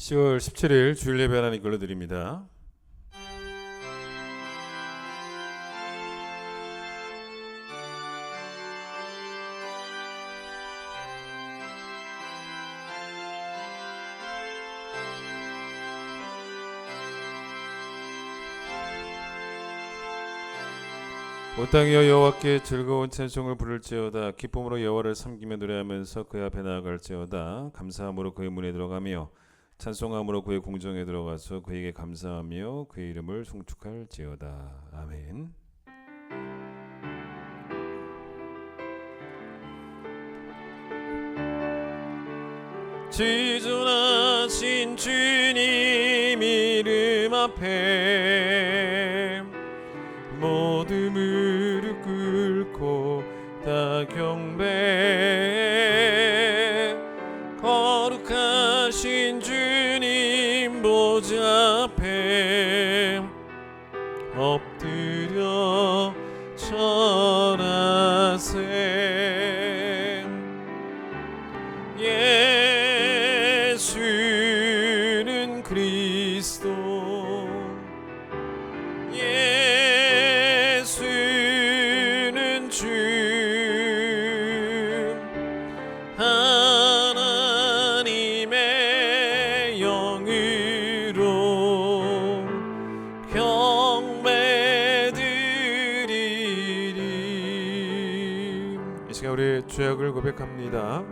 (10월 17일) 주일 예배 하나님 걸로 드립니다. 온 땅이여 여호와께 즐거운 찬송을 부를지어다. 기쁨으로 여호와를 섬기며 노래하면서 그의 앞에 나아갈지어다. 감사함으로 그의 문에 들어가며 찬송함으로 그의 궁정에 들어가서 그에게 감사하며 그의 이름을 송축할지어다. 아멘. 지존하신 주님 이름 앞에 모두 무릎 꿇고 다 경배. 거룩하신 주님 보좌 앞에 엎드려 절하세. 예수는 그리스도, 예수는 주, 하나님의 영으로 경배드리리. 이 시간 우리 죄악을 고백합니다.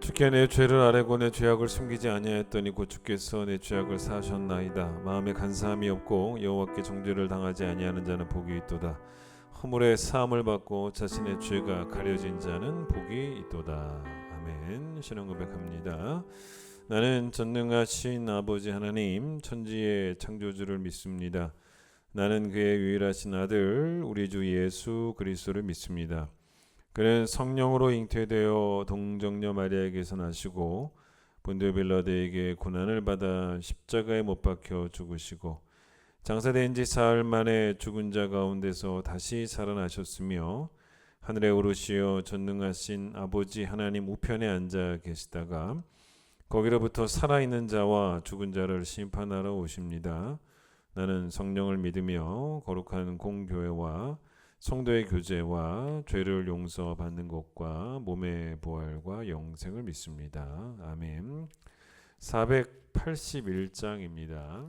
주께 내 죄를 아뢰고 내 죄악을 숨기지 아니하였더니 곧 주께서 내 죄악을 사하셨나이다. 마음에 간사함이 없고 여호와께 정죄를 당하지 아니하는 자는 복이 있도다. 허물의 사함을 받고 자신의 죄가 가려진 자는 복이 있도다. 아멘. 신앙 고백합니다. 나는 전능하신 아버지 하나님, 천지의 창조주를 믿습니다. 나는 그의 유일하신 아들 우리 주 예수 그리스도를 믿습니다. 그는 성령으로 잉태되어 동정녀 마리아에게서 나시고 본디오 빌라도에게 고난을 받아 십자가에 못 박혀 죽으시고 장사된 지 사흘 만에 죽은 자 가운데서 다시 살아나셨으며 하늘에 오르시어 전능하신 아버지 하나님 우편에 앉아 계시다가 거기로부터 살아있는 자와 죽은 자를 심판하러 오십니다. 나는 성령을 믿으며 거룩한 공교회와 성도의 교제와 죄를 용서받는 것과 몸의 부활과 영생을 믿습니다. 아멘. 481장입니다.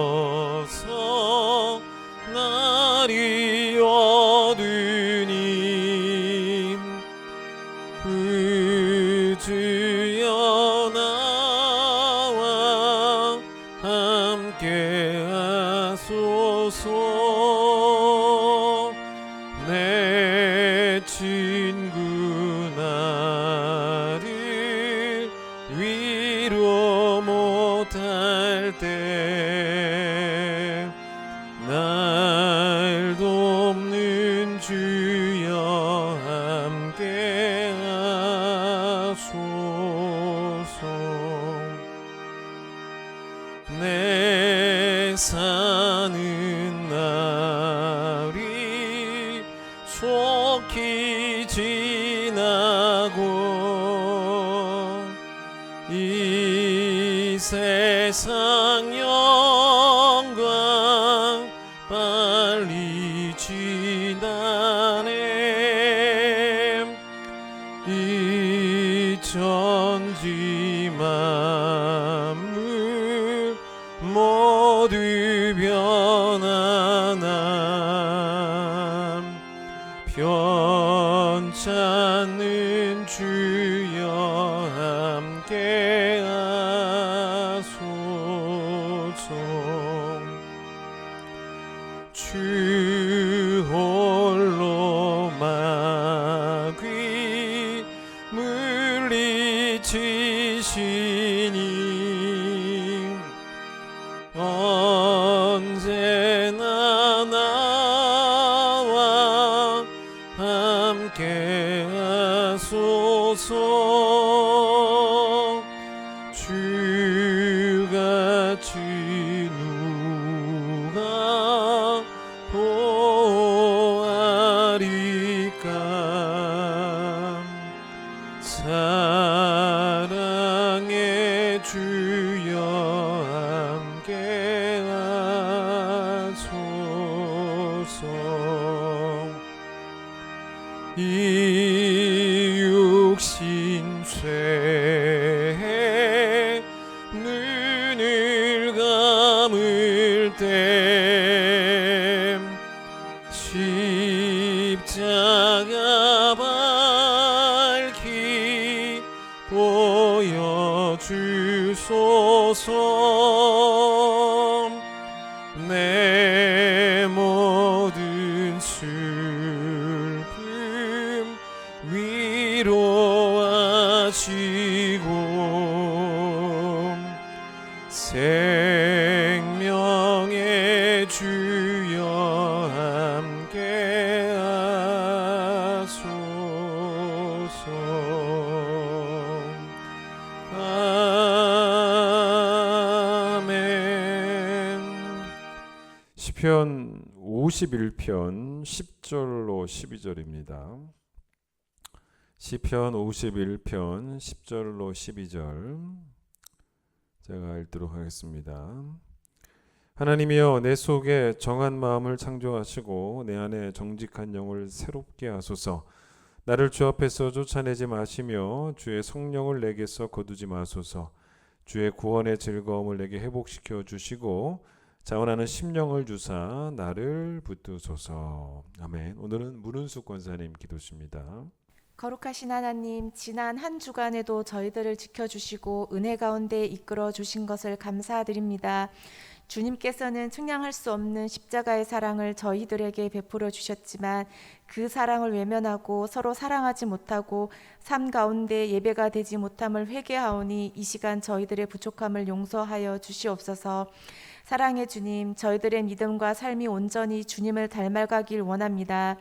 때저물어서 날이 어두니 주여 나와 함께 하소서. 내 친구 나를 위로 못할 때 날 돕는 주여 함께 하소서. 내 사는 날이 속히 지나고 이 세상 영광 빨리 지나네. 이 천지 만물 모두 변하나 편찮는 주여 함께 하소서. 주 홀로 마귀 물리치시니 언제나 나와 함께 하소서. 주같이 누가 보아리까. 사랑의 주여 함께 하소서. 이 육신 죄에 눈을 감을 때 십자가 밝히 보여주소서. 내 모든 슬픔 위로하시고 생명의 주여 함께 하소서. 아멘. 시편 51편 10절로 12절입니다. 시편 51편 10절로 12절 제가 읽도록 하겠습니다. 하나님이여 내 속에 정한 마음을 창조하시고 내 안에 정직한 영을 새롭게 하소서. 나를 주 앞에서 쫓아내지 마시며 주의 성령을 내게서 거두지 마소서. 주의 구원의 즐거움을 내게 회복시켜 주시고 자원하는 심령을 주사 나를 붙드소서. 아멘. 오늘은 문은숙 권사님 기도십니다. 거룩하신 하나님, 지난 한 주간에도 저희들을 지켜주시고 은혜 가운데 이끌어 주신 것을 감사드립니다. 주님께서는 측량할 수 없는 십자가의 사랑을 저희들에게 베풀어 주셨지만 그 사랑을 외면하고 서로 사랑하지 못하고 삶 가운데 예배가 되지 못함을 회개하오니 이 시간 저희들의 부족함을 용서하여 주시옵소서. 사랑의 주님, 저희들의 믿음과 삶이 온전히 주님을 닮아가길 원합니다.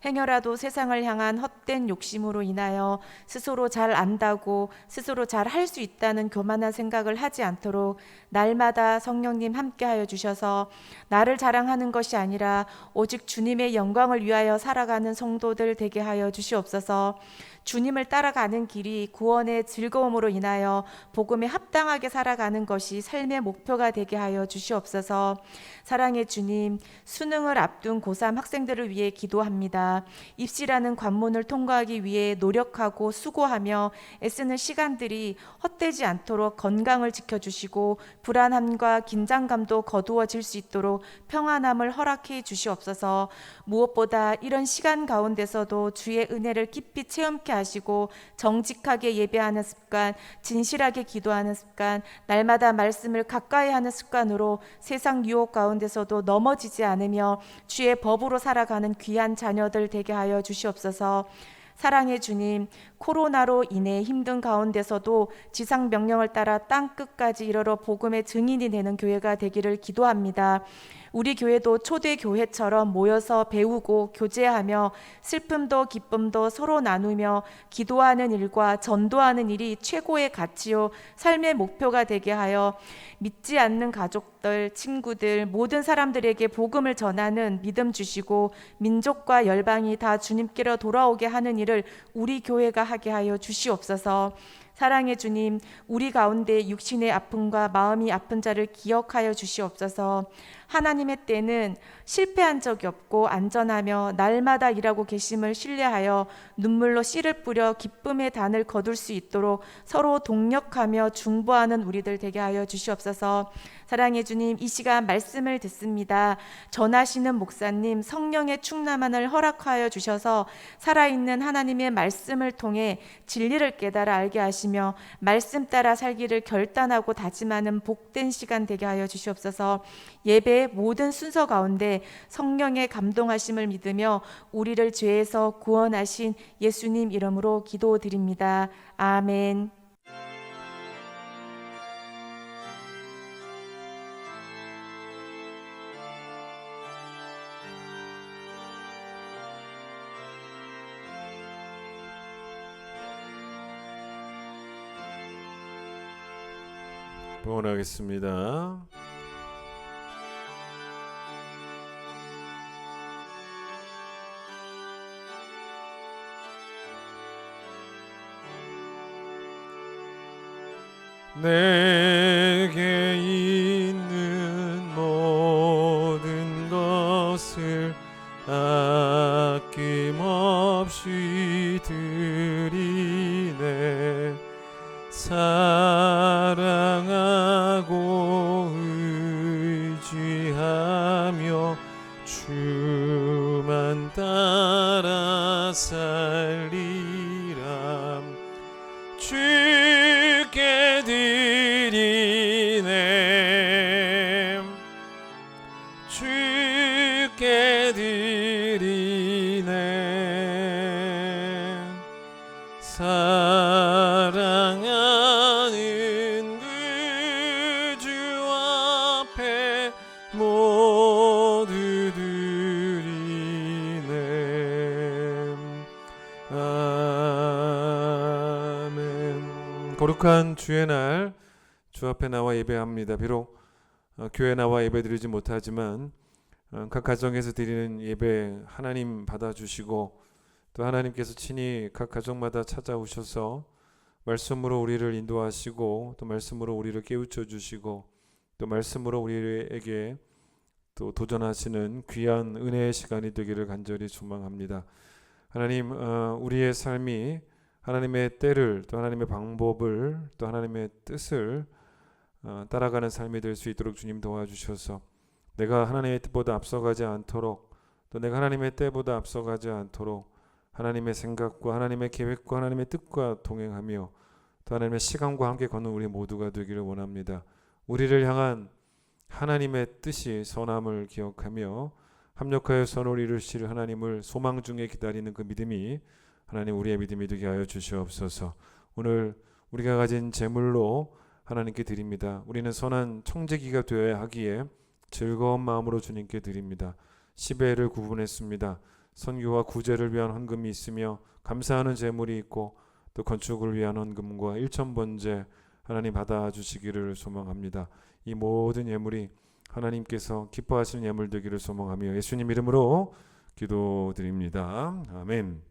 행여라도 세상을 향한 헛된 욕심으로 인하여 스스로 잘 안다고 스스로 잘 할 수 있다는 교만한 생각을 하지 않도록 날마다 성령님 함께하여 주셔서 나를 자랑하는 것이 아니라 오직 주님의 영광을 위하여 살아가는 성도들 되게 하여 주시옵소서. 주님을 따라가는 길이 구원의 즐거움으로 인하여 복음에 합당하게 살아가는 것이 삶의 목표가 되게 하여 주시옵소서. 사랑의 주님, 수능을 앞둔 고3 학생들을 위해 기도합니다. 드립니다. 입시라는 관문을 통과하기 위해 노력하고 수고하며 애쓰는 시간들이 헛되지 않도록 건강을 지켜주시고 불안함과 긴장감도 거두어질 수 있도록 평안함을 허락해 주시옵소서. 무엇보다 이런 시간 가운데서도 주의 은혜를 깊이 체험케 하시고 정직하게 예배하는 습관, 진실하게 기도하는 습관, 날마다 말씀을 가까이 하는 습관으로 세상 유혹 가운데서도 넘어지지 않으며 주의 법으로 살아가는 귀한 자녀들 되게 하여 주시옵소서. 사랑의 주님, 코로나로 인해 힘든 가운데서도 지상 명령을 따라 땅 끝까지 이르러 복음의 증인이 되는 교회가 되기를 기도합니다. 우리 교회도 초대 교회처럼 모여서 배우고 교제하며 슬픔도 기쁨도 서로 나누며 기도하는 일과 전도하는 일이 최고의 가치요 삶의 목표가 되게 하여 믿지 않는 가족들, 친구들, 모든 사람들에게 복음을 전하는 믿음 주시고 민족과 열방이 다 주님께로 돌아오게 하는 일을 우리 교회가 하게 하여 주시옵소서. 사랑의 주님, 우리 가운데 육신의 아픔과 마음이 아픈 자를 기억하여 주시옵소서. 하나님의 때는 실패한 적이 없고 안전하며 날마다 일하고 계심을 신뢰하여 눈물로 씨를 뿌려 기쁨의 단을 거둘 수 있도록 서로 동력하며 중보하는 우리들 되게 하여 주시옵소서. 사랑의 주님, 이 시간 말씀을 듣습니다. 전하시는 목사님 성령의 충만함을 허락하여 주셔서 살아있는 하나님의 말씀을 통해 진리를 깨달아 알게 하시며 말씀 따라 살기를 결단하고 다짐하는 복된 시간 되게 하여 주시옵소서. 예배의 모든 순서 가운데 성령의 감동하심을 믿으며 우리를 죄에서 구원하신 예수님 이름으로 기도드립니다. 아멘. 응원하겠습니다. 내게 있는 모든 것을 아낌없이 드리네. 사랑하고 의지하며 주만 따라 살리라. 주께 드리네. 주께 드리네. 사랑하는 그 주 앞에 모두 드리네. 아멘. 거룩한 주의 날 주 앞에 나와 예배합니다. 비록 교회 나와 예배 드리지 못하지만 각 가정에서 드리는 예배 하나님 받아주시고 또 하나님께서 친히 각 가정마다 찾아오셔서 말씀으로 우리를 인도하시고 또 말씀으로 우리를 깨우쳐 주시고 또 말씀으로 우리에게 또 도전하시는 귀한 은혜의 시간이 되기를 간절히 소망합니다. 하나님, 우리의 삶이 하나님의 때를 또 하나님의 방법을 또 하나님의 뜻을 따라가는 삶이 될 수 있도록 주님 도와주셔서 내가 하나님의 뜻보다 앞서가지 않도록 또 내가 하나님의 때보다 앞서가지 않도록 하나님의 생각과 하나님의 계획과 하나님의 뜻과 동행하며 또 하나님의 시간과 함께 걷는 우리 모두가 되기를 원합니다. 우리를 향한 하나님의 뜻이 선함을 기억하며 합력하여 선을 이루실 하나님을 소망 중에 기다리는 그 믿음이 하나님 우리의 믿음이 되게 하여 주시옵소서. 오늘 우리가 가진 재물로 하나님께 드립니다. 우리는 선한 청지기가 되어야 하기에 즐거운 마음으로 주님께 드립니다. 10회를 구분했습니다. 선교와 구제를 위한 헌금이 있으며 감사하는 재물이 있고 또 건축을 위한 헌금과 1,000번제 하나님 받아주시기를 소망합니다. 이 모든 예물이 하나님께서 기뻐하시는 예물 되기를 소망하며 예수님 이름으로 기도드립니다. 아멘.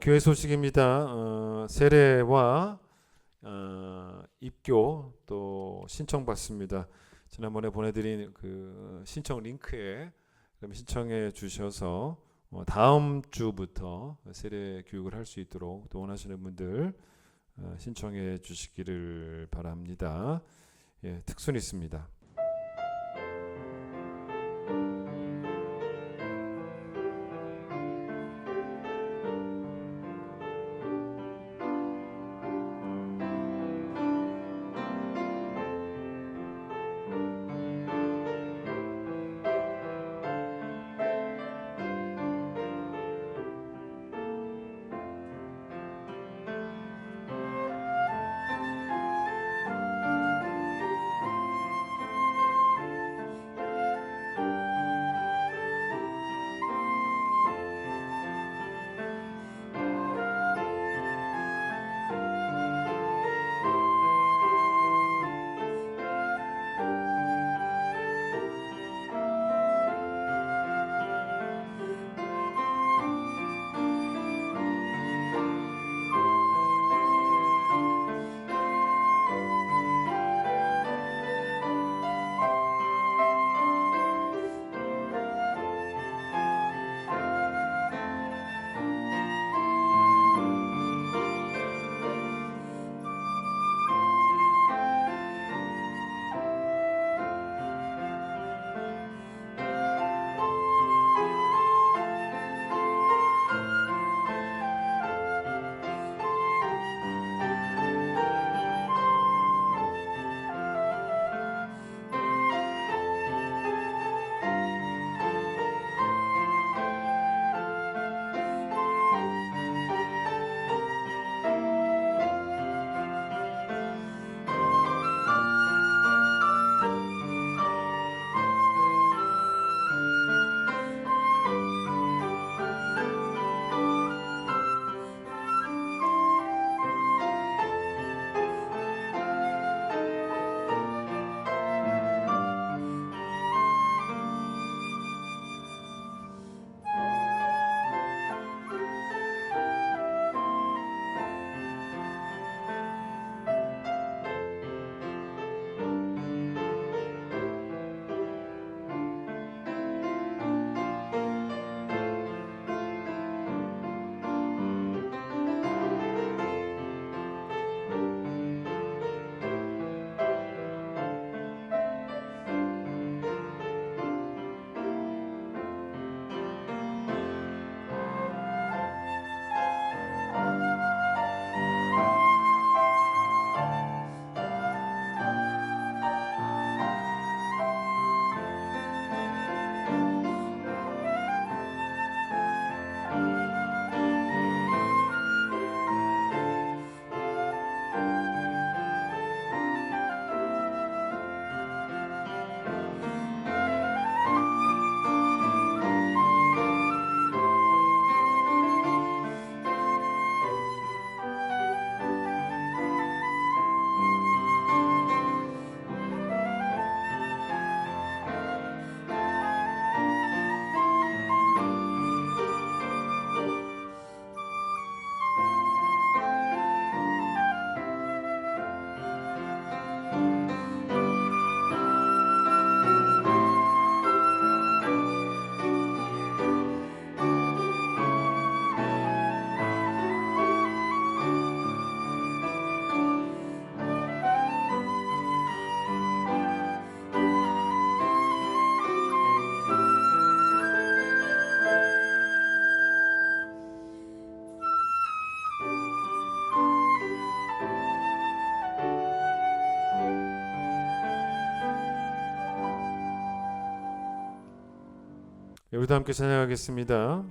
교회 소식입니다. 세례와 입교 또 신청받습니다. 지난번에 보내드린 그 신청 링크에 신청해 주셔서 다음 주부터 세례 교육을 할 수 있도록 또 원하시는 분들 신청해 주시기를 바랍니다. 예, 특순이 있습니다. 우리도 함께 찬양하겠습니다.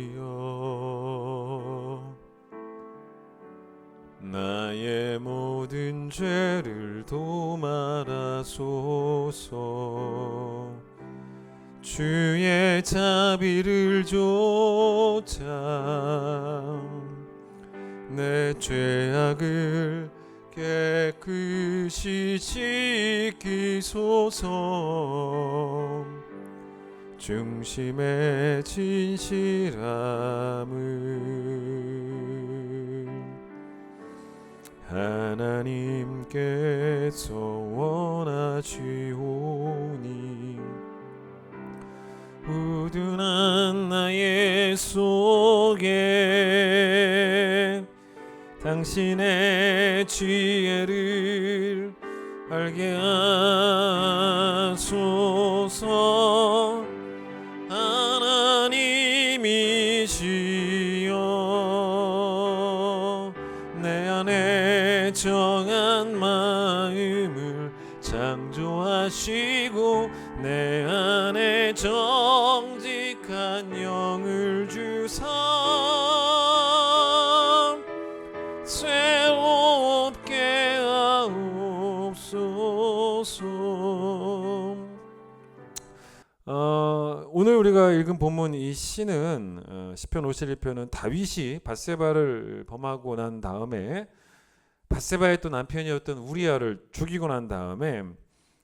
하나님이시여 나의 모든 죄를 도말하소서. 주의 자비를 좇아 내 죄악을 깨끗이 지키소서. 중심의 진실함을 하나님께서 원하시오니 우둔한 나의 속에 당신의 지혜를 알게 하소서. 하나님이시여 내 안에 정한 마음을 창조하시고 내 안에 정직한 영을 주사 새롭게 하옵소서. 오늘 우리가 읽은 본문 이 시는 시편 51편은 다윗이 밧세바를 범하고 난 다음에 밧세바의 또 남편이었던 우리아를 죽이고 난 다음에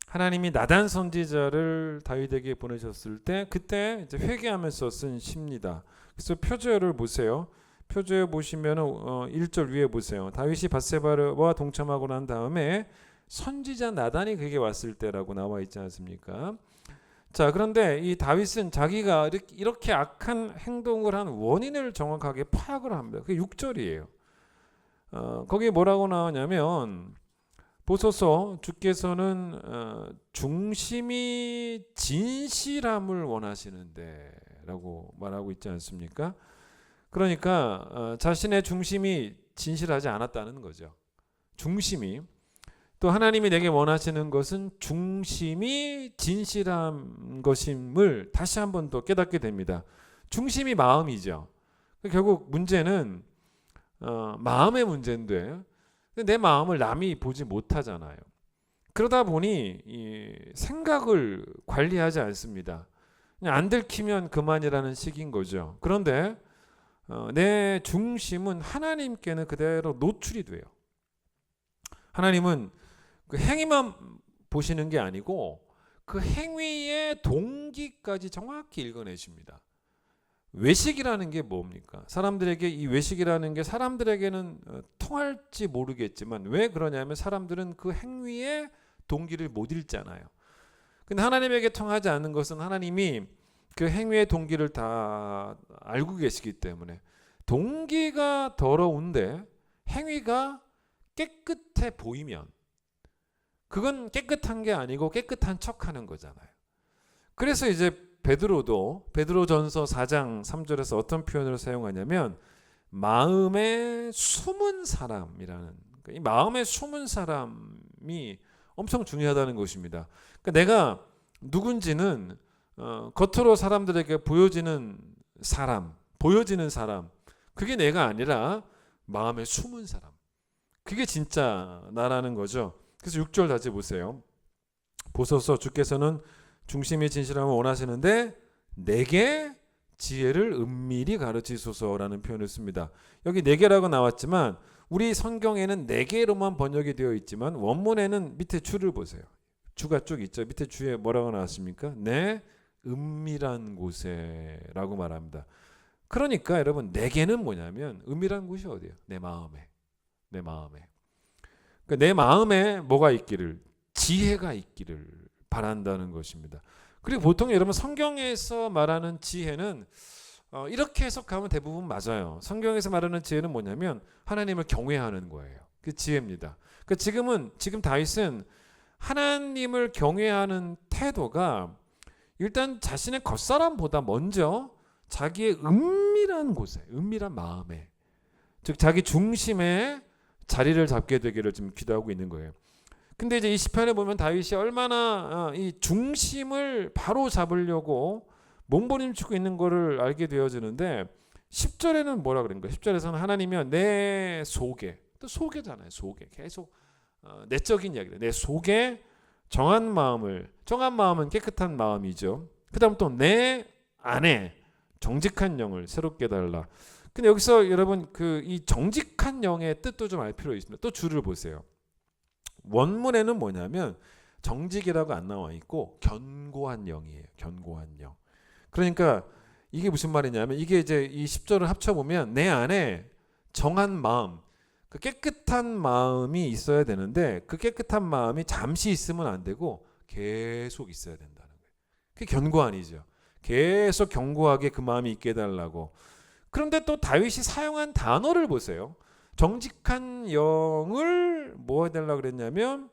하나님이 나단 선지자를 다윗에게 보내셨을 때 그때 이제 회개하면서 쓴 시입니다. 그래서 표제어를 보세요. 표제어 보시면 1절 위에 보세요. 다윗이 밧세바와 동참하고 난 다음에 선지자 나단이 그에게 왔을 때라고 나와 있지 않습니까? 자, 그런데 이 다윗은 자기가 이렇게 악한 행동을 한 원인을 정확하게 파악을 합니다. 그게 6절이에요. 거기에 뭐라고 나오냐면 보소서 주께서는 중심이 진실함을 원하시는데 라고 말하고 있지 않습니까? 그러니까 자신의 중심이 진실하지 않았다는 거죠. 중심이. 또 하나님이 내게 원하시는 것은 중심이 진실한 것임을 다시 한번 더 깨닫게 됩니다. 중심이 마음이죠. 결국 문제는 마음의 문제인데 내 마음을 남이 보지 못하잖아요. 그러다 보니 이 생각을 관리하지 않습니다. 그냥 안 들키면 그만이라는 식인 거죠. 그런데 내 중심은 하나님께는 그대로 노출이 돼요. 하나님은 그 행위만 보시는 게 아니고 그 행위의 동기까지 정확히 읽어내십니다. 외식이라는 게 뭡니까? 사람들에게 이 외식이라는 게 사람들에게는 통할지 모르겠지만 왜 그러냐면 사람들은 그 행위의 동기를 못 읽잖아요. 근데 하나님에게 통하지 않는 것은 하나님이 그 행위의 동기를 다 알고 계시기 때문에 동기가 더러운데 행위가 깨끗해 보이면 그건 깨끗한 게 아니고 깨끗한 척하는 거잖아요. 그래서 이제 베드로전서 4장 3절에서 어떤 표현을 사용하냐면 마음에 숨은 사람이라는, 이 마음에 숨은 사람이 엄청 중요하다는 것입니다. 그러니까 내가 누군지는 겉으로 사람들에게 보여지는 사람, 그게 내가 아니라 마음에 숨은 사람, 그게 진짜 나라는 거죠. 그래서 6절 다시 보세요. 보소서 주께서는 중심이 진실함을 원하시는데 내게 지혜를 은밀히 가르치소서라는 표현을 씁니다. 여기 내게라고 나왔지만 우리 성경에는 내게로만 번역이 되어 있지만 원문에는 밑에 줄을 보세요. 주가 쭉 있죠. 밑에 주에 뭐라고 나왔습니까? 내 은밀한 곳에라고 말합니다. 그러니까 여러분 내게는 뭐냐면 은밀한 곳이 어디예요? 내 마음에. 그러니까 내 마음에 뭐가 있기를? 지혜가 있기를 바란다는 것입니다. 그리고 보통 여러분 성경에서 말하는 지혜는 이렇게 해석하면 대부분 맞아요. 성경에서 말하는 지혜는 뭐냐면 하나님을 경외하는 거예요. 그 지혜입니다. 그러니까 지금 다윗은 하나님을 경외하는 태도가 일단 자신의 겉사람보다 먼저 자기의 은밀한 곳에, 은밀한 마음에, 즉 자기 중심에 자리를 잡게 되기를 좀 기도하고 있는 거예요. 근데 이제 이 시편에 보면 다윗이 얼마나 이 중심을 바로 잡으려고 몸부림치고 있는 것을 알게 되어지는데 10절에는 뭐라 그런가? 10절에서는 하나님이여 내 속에, 또 속에잖아요. 속에 계속 내적인 이야기다. 내 속에 정한 마음은 깨끗한 마음이죠. 그다음 또 내 안에 정직한 영을 새롭게 달라. 근데 여기서 여러분 이 정직한 영의 뜻도 좀 알 필요 있습니다. 또 줄을 보세요. 원문에는 뭐냐면 정직이라고 안 나와 있고 견고한 영이에요. 견고한 영. 그러니까 이게 무슨 말이냐면 이게 이제 이 10절을 합쳐보면 내 안에 정한 마음, 그 깨끗한 마음이 있어야 되는데 그 깨끗한 마음이 잠시 있으면 안 되고 계속 있어야 된다는 거예요. 그게 견고한이죠. 계속 견고하게 그 마음이 있게 해달라고. 그런데 또 다윗이 사용한 단어를 보세요. 정직한 영을 뭐 해달라 그랬냐면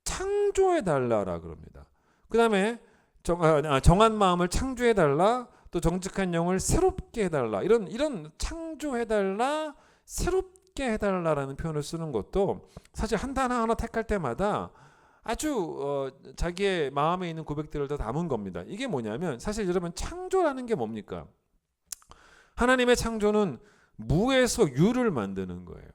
창조해달라라 그럽니다. 그 다음에 정한 마음을 창조해달라, 또 정직한 영을 새롭게 해달라, 이런 창조해달라, 새롭게 해달라라는 표현을 쓰는 것도 사실 한 단어 하나 택할 때마다 아주 자기의 마음에 있는 고백들을 다 담은 겁니다. 이게 뭐냐면 사실 여러분 창조라는 게 뭡니까? 하나님의 창조는 무에서 유를 만드는 거예요.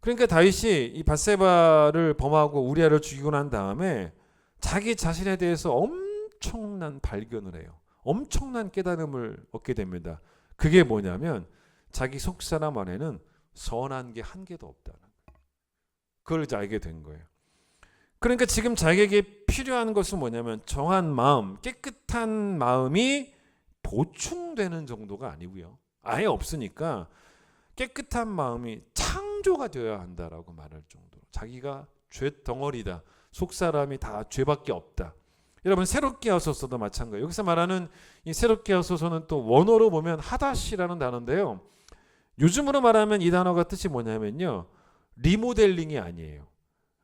그러니까 다윗이 이 밧세바를 범하고 우리아를 죽이고 난 다음에 자기 자신에 대해서 엄청난 발견을 해요. 엄청난 깨달음을 얻게 됩니다. 그게 뭐냐면 자기 속사람 안에는 선한 게 한 개도 없다는 거예요. 그걸 이제 알게 된 거예요. 그러니까 지금 자기에게 필요한 것은 뭐냐면 정한 마음, 깨끗한 마음이 보충되는 정도가 아니고요. 아예 없으니까 깨끗한 마음이 창조가 되어야 한다라고 말할 정도로 자기가 죄 덩어리다. 속사람이 다 죄밖에 없다. 여러분 새롭게 하소서도 마찬가지예요. 여기서 말하는 이 새롭게 하소서는 또 원어로 보면 하다시라는 단어인데요. 요즘으로 말하면 이 단어가 뜻이 뭐냐면요. 리모델링이 아니에요.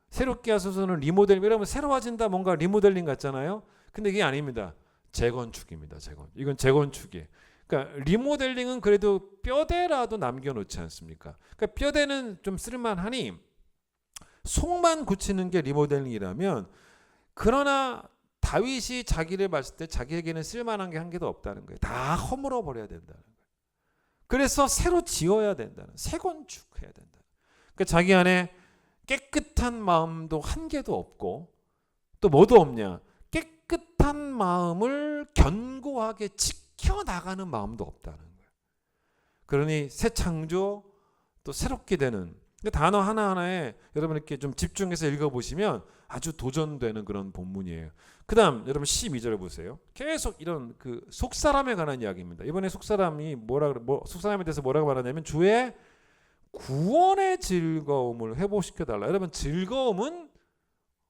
새롭게 하소서는 리모델링, 여러분 새로워진다 뭔가 리모델링 같잖아요. 근데 이게 아닙니다. 재건축입니다. 이건 재건축이에요. 그러니까 리모델링은 그래도 뼈대라도 남겨놓지 않습니까? 그러니까 뼈대는 좀 쓸만하니 속만 굳히는 게 리모델링이라면, 그러나 다윗이 자기를 봤을 때 자기에게는 쓸만한 게 한 개도 없다는 거예요. 다 허물어 버려야 된다는 거예요. 그래서 새로 지어야 된다는, 새 건축해야 된다. 그러니까 자기 안에 깨끗한 마음도 한 개도 없고 또 뭐도 없냐? 깨끗한 마음을 견고하게 지켜나가는 마음도 없다는 거예요. 그러니 새 창조, 또 새롭게 되는 단어 하나하나에 여러분 이렇게 좀 집중해서 읽어보시면 아주 도전되는 그런 본문이에요. 그 다음 여러분 12절을 보세요. 계속 이런 그 속사람에 관한 이야기입니다. 이번에 속사람이 속사람에 대해서 뭐라고 말하냐면 주의 구원의 즐거움을 회복시켜달라. 여러분 즐거움은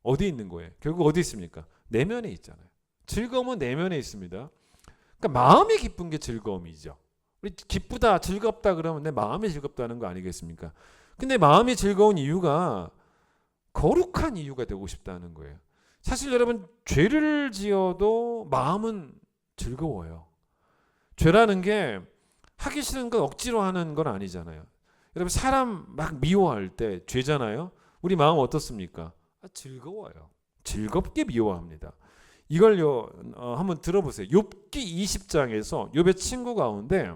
어디 있는 거예요? 결국 어디 있습니까? 내면에 있잖아요. 즐거움은 내면에 있습니다. 그러니까 마음이 기쁜 게 즐거움이죠. 우리 기쁘다, 즐겁다 그러면 내 마음이 즐겁다는 거 아니겠습니까? 근데 마음이 즐거운 이유가 거룩한 이유가 되고 싶다는 거예요. 사실 여러분 죄를 지어도 마음은 즐거워요. 죄라는 게 하기 싫은 건 억지로 하는 건 아니잖아요. 여러분 사람 막 미워할 때 죄잖아요. 우리 마음 어떻습니까? 즐거워요. 즐겁게 미워합니다. 이걸요 한번 들어보세요. 욥기 20장에서 욥의 친구 가운데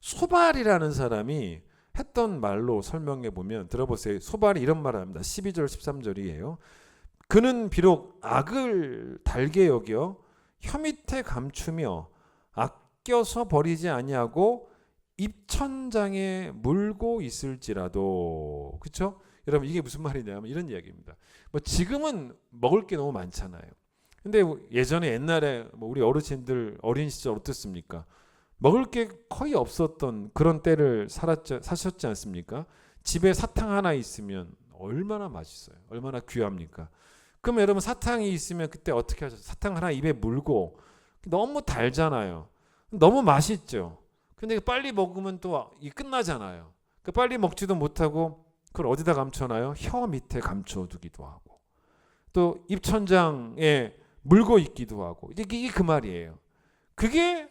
소발이라는 사람이 했던 말로 설명해 보면 들어보세요. 소발이 이런 말을 합니다. 12절 13절이에요. 그는 비록 악을 달게 여겨 혀 밑에 감추며 아껴서 버리지 아니하고 입천장에 물고 있을지라도, 그렇죠? 여러분 이게 무슨 말이냐면 이런 이야기입니다. 뭐 지금은 먹을 게 너무 많잖아요. 근데 예전에 옛날에 우리 어르신들 어린 시절 어떻습니까? 먹을 게 거의 없었던 그런 때를 사셨지 않습니까? 집에 사탕 하나 있으면 얼마나 맛있어요. 얼마나 귀합니까? 그럼 여러분 사탕이 있으면 그때 어떻게 하셨어요? 사탕 하나 입에 물고, 너무 달잖아요. 너무 맛있죠. 근데 빨리 먹으면 또 끝나잖아요. 빨리 먹지도 못하고 그걸 어디다 감춰놔요? 혀 밑에 감춰두기도 하고 또 입천장에 물고 있기도 하고, 이게 그 말이에요. 그게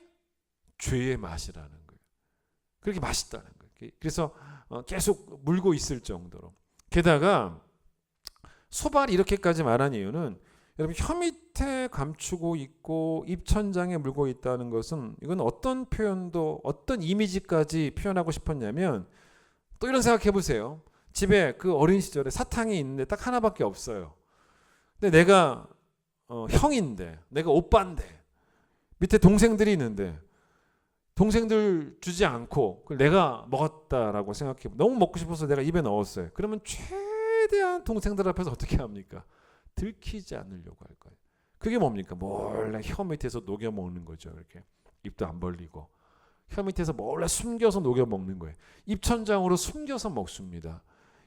죄의 맛이라는 거예요. 그렇게 맛있다는 거예요. 그래서 계속 물고 있을 정도로. 게다가 소발이 이렇게까지 말한 이유는 여러분 혀 밑에 감추고 있고 입천장에 물고 있다는 것은 이건 어떤 표현도 어떤 이미지까지 표현하고 싶었냐면, 또 이런 생각해 보세요. 집에 그 어린 시절에 사탕이 있는데 딱 하나밖에 없어요. 근데 내가 형인데, 내가 오빠인데, 밑에 동생들이 있는데 동생들 주지 않고 그걸 내가 먹었다라고 생각해. 너무 먹고 싶어서 내가 입에 넣었어요. 그러면 최대한 동생들 앞에서 어떻게 합니까? 들키지 않으려고 할 거예요. 그게 뭡니까? 몰래 혀 밑에서 녹여 먹는 거죠. 이렇게 입도 안 벌리고 혀 밑에서 몰래 숨겨서 녹여 먹는 거예요. 입천장으로 숨겨서 먹습니다.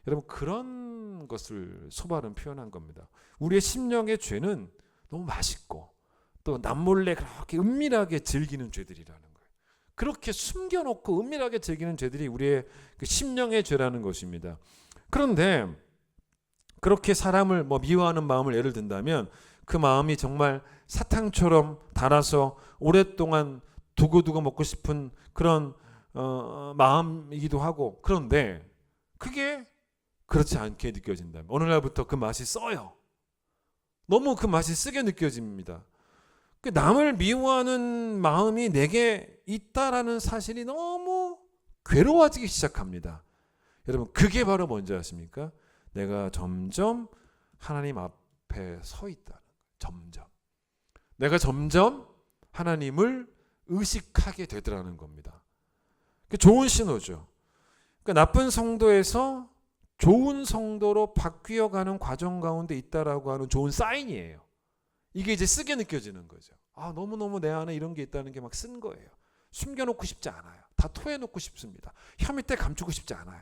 여러분, 그런 것을 소발은 표현한 겁니다. 우리의 심령의 죄는 너무 맛있고 또 남몰래 그렇게 은밀하게 즐기는 죄들이라는 거예요. 그렇게 숨겨놓고 은밀하게 즐기는 죄들이 우리의 그 심령의 죄라는 것입니다. 그런데 그렇게 사람을 미워하는 마음을 예를 든다면 그 마음이 정말 사탕처럼 달아서 오랫동안 두고두고 먹고 싶은 그런 마음이기도 하고, 그런데 그게 그렇지 않게 느껴진다면 어느 날부터 그 맛이 써요. 너무 그 맛이 쓰게 느껴집니다. 남을 미워하는 마음이 내게 있다라는 사실이 너무 괴로워지기 시작합니다. 여러분, 그게 바로 뭔지 아십니까? 내가 점점 하나님 앞에 서 있다는 거예요. 점점. 내가 점점 하나님을 의식하게 되더라는 겁니다. 좋은 신호죠. 나쁜 성도에서 좋은 성도로 바뀌어가는 과정 가운데 있다라고 하는 좋은 사인이에요. 이게 이제 쓰게 느껴지는 거죠. 너무너무 내 안에 이런 게 있다는 게 막 쓴 거예요. 숨겨놓고 싶지 않아요. 다 토해놓고 싶습니다. 혀 밑에 감추고 싶지 않아요.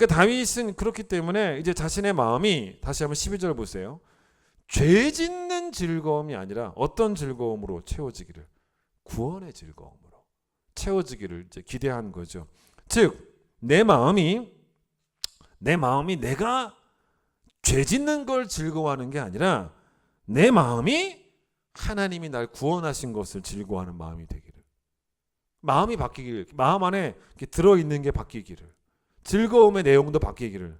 다윗은 그렇기 때문에 이제 자신의 마음이, 다시 한번 12절 보세요. 죄 짓는 즐거움이 아니라 어떤 즐거움으로 채워지기를, 구원의 즐거움으로 채워지기를 이제 기대한 거죠. 즉 내 마음이 내가 죄 짓는 걸 즐거워하는 게 아니라 내 마음이 하나님이 날 구원하신 것을 즐거워하는 마음이 되기를, 마음이 바뀌기를, 마음 안에 들어있는 게 바뀌기를, 즐거움의 내용도 바뀌기를.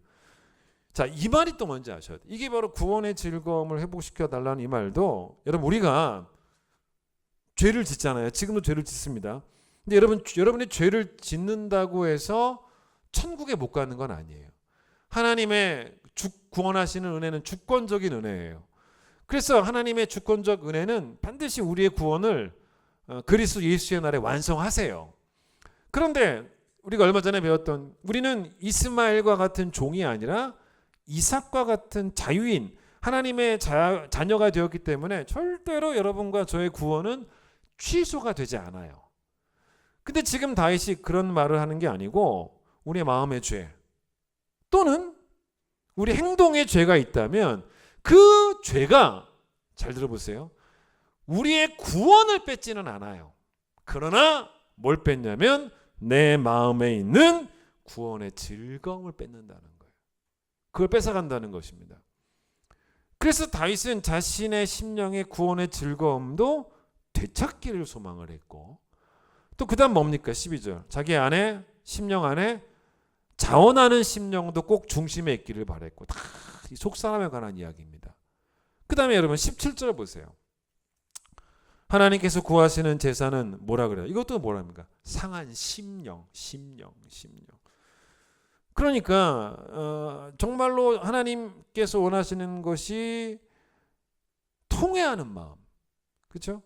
자, 이 말이 또 뭔지 아셔야 돼요. 이게 바로 구원의 즐거움을 회복시켜 달라는 이 말도, 여러분, 우리가 죄를 짓잖아요. 지금도 죄를 짓습니다. 근데 여러분이 죄를 짓는다고 해서 천국에 못 가는 건 아니에요. 하나님의 구원하시는 은혜는 주권적인 은혜예요. 그래서 하나님의 주권적 은혜는 반드시 우리의 구원을 그리스도 예수의 날에 완성하세요. 그런데 우리가 얼마 전에 배웠던, 우리는 이스마엘과 같은 종이 아니라 이삭과 같은 자유인 하나님의 자녀가 되었기 때문에 절대로 여러분과 저의 구원은 취소가 되지 않아요. 근데 지금 다윗이 그런 말을 하는 게 아니고, 우리의 마음의 죄 또는 우리 행동의 죄가 있다면 그 죄가, 잘 들어보세요, 우리의 구원을 뺏지는 않아요. 그러나 뭘 뺏냐면 내 마음에 있는 구원의 즐거움을 뺏는다는 거예요. 그걸 뺏어간다는 것입니다. 그래서 다윗은 자신의 심령의 구원의 즐거움도 되찾기를 소망을 했고, 또 그 다음 뭡니까? 12절. 자기 안에, 심령 안에 자원하는 심령도 꼭 중심에 있기를 바랬고, 다 속사람에 관한 이야기입니다. 그 다음에 여러분 17절 보세요. 하나님께서 구하시는 제사는 뭐라 그래요? 이것도 뭐랍니까? 상한 심령. 그러니까 정말로 하나님께서 원하시는 것이 통회하는 마음, 그렇죠?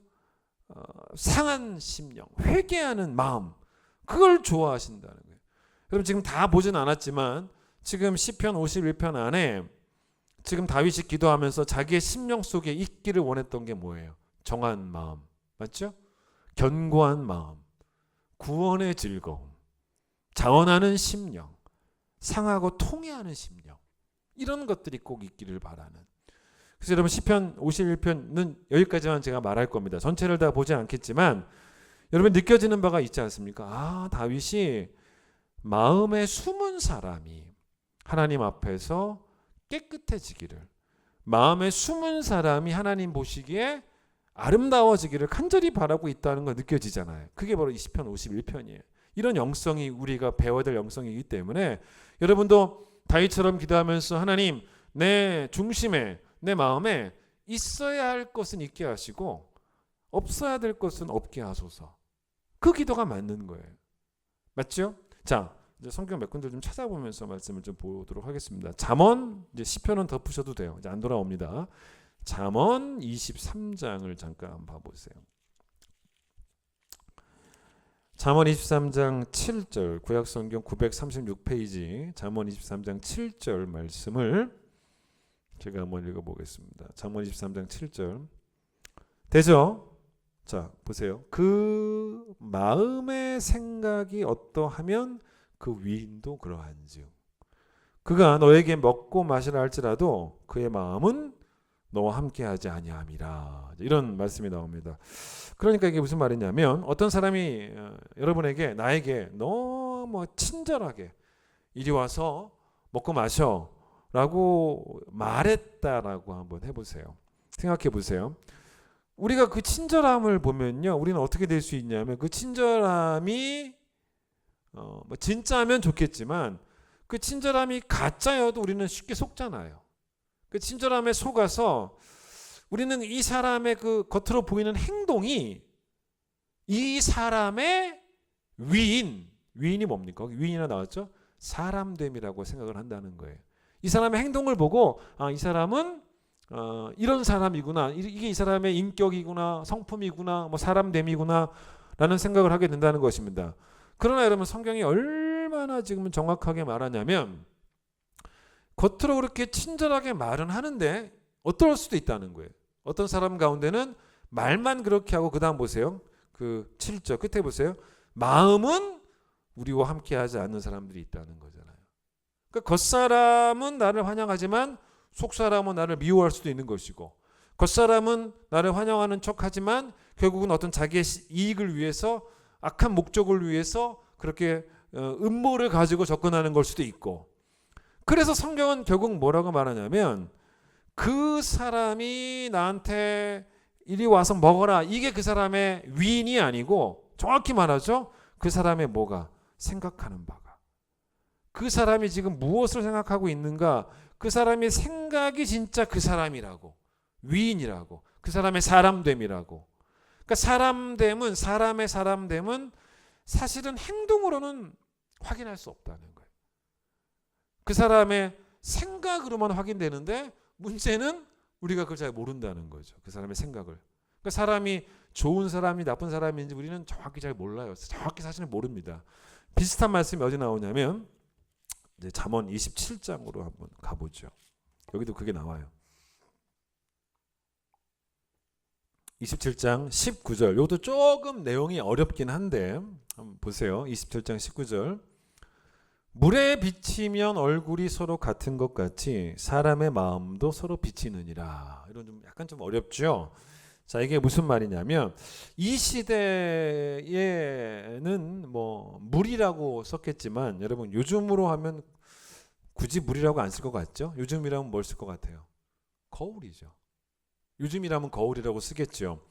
상한 심령, 회개하는 마음, 그걸 좋아하신다는 거예요. 여러분, 지금 다 보진 않았지만 지금 시편 51편 안에 지금 다윗이 기도하면서 자기의 심령 속에 있기를 원했던 게 뭐예요? 정한 마음, 맞죠? 견고한 마음, 구원의 즐거움, 자원하는 심령, 상하고 통회하는 심령, 이런 것들이 꼭 있기를 바라는. 그래서 여러분, 시편 51편은 여기까지만 제가 말할 겁니다. 전체를 다 보지 않겠지만 여러분 느껴지는 바가 있지 않습니까? 다윗이 마음에 숨은 사람이 하나님 앞에서 깨끗해지기를, 마음에 숨은 사람이 하나님 보시기에 아름다워지기를 간절히 바라고 있다는 거 느껴지잖아요. 그게 바로 이 시편 51편이에요. 이런 영성이 우리가 배워야 될 영성이기 때문에 여러분도 다윗처럼 기도하면서 하나님, 내 중심에, 내 마음에 있어야 할 것은 있게 하시고 없어야 될 것은 없게 하소서. 그 기도가 맞는 거예요. 맞죠? 자, 이제 성경 몇 군데 좀 찾아보면서 말씀을 좀 보도록 하겠습니다. 잠언, 이제 시편은 덮으셔도 돼요. 이제 안 돌아옵니다. 잠언 23장을 잠깐 봐보세요. 잠언 23장 7절, 구약성경 936페이지 잠언 23장 7절 말씀을 제가 한번 읽어보겠습니다. 잠언 23장 7절 되죠? 자 보세요. 그 마음의 생각이 어떠하면 그 위인도 그러한즉 그가 너에게 먹고 마시라 할지라도 그의 마음은 너와 함께하지 아니함이라. 이런 말씀이 나옵니다. 그러니까 이게 무슨 말이냐면 어떤 사람이 여러분에게 나에게 너무 친절하게 이리 와서 먹고 마셔 라고 말했다라고 한번 해보세요. 생각해 보세요. 우리가 그 친절함을 보면요, 우리는 어떻게 될 수 있냐면 그 친절함이 뭐 진짜면 좋겠지만 그 친절함이 가짜여도 우리는 쉽게 속잖아요. 그 친절함에 속아서 우리는 이 사람의 그 겉으로 보이는 행동이 이 사람의 위인이 뭡니까? 위인이나 나왔죠? 사람됨이라고 생각을 한다는 거예요. 이 사람의 행동을 보고 이 사람은 이런 사람이구나, 이게 이 사람의 인격이구나, 성품이구나, 뭐 사람됨이구나 라는 생각을 하게 된다는 것입니다. 그러나 여러분 성경이 얼마나 지금은 정확하게 말하냐면 겉으로 그렇게 친절하게 말은 하는데 어떨 수도 있다는 거예요. 어떤 사람 가운데는 말만 그렇게 하고 그 다음 보세요. 그 7절 끝에 보세요. 마음은 우리와 함께하지 않는 사람들이 있다는 거잖아요. 그러니까 겉사람은 나를 환영하지만 속사람은 나를 미워할 수도 있는 것이고 겉사람은 나를 환영하는 척하지만 결국은 어떤 자기의 이익을 위해서 악한 목적을 위해서 그렇게 음모를 가지고 접근하는 걸 수도 있고 그래서 성경은 결국 뭐라고 말하냐면 그 사람이 나한테 이리 와서 먹어라 이게 그 사람의 위인이 아니고 정확히 말하죠. 그 사람의 뭐가 생각하는 바가 그 사람이 지금 무엇을 생각하고 있는가 그 사람의 생각이 진짜 그 사람이라고 위인이라고 그 사람의 사람됨이라고 그러니까 사람됨은 사람의 사람됨은 사실은 행동으로는 확인할 수 없다는 거예요. 그 사람의 생각으로만 확인되는데 문제는 우리가 그걸 잘 모른다는 거죠. 그 사람의 생각을. 그러니까 사람이 좋은 사람이 나쁜 사람인지 우리는 정확히 잘 몰라요. 정확히 사실은 모릅니다. 비슷한 말씀이 어디 나오냐면 이제 잠언 27장으로 한번 가보죠. 여기도 그게 나와요. 27장 19절. 이것도 조금 내용이 어렵긴 한데 한번 보세요. 27장 19절. 물에 비치면 얼굴이 서로 같은 것 같이 사람의 마음도 서로 비치느니라. 이런 좀 약간 좀 어렵죠. 자, 이게 무슨 말이냐면 이 시대에는 뭐 물이라고 썼겠지만 여러분 요즘으로 하면 굳이 물이라고 안 쓸 것 같죠? 요즘이라면 뭘 쓸 것 같아요? 거울이죠. 요즘이라면 거울이라고 쓰겠죠.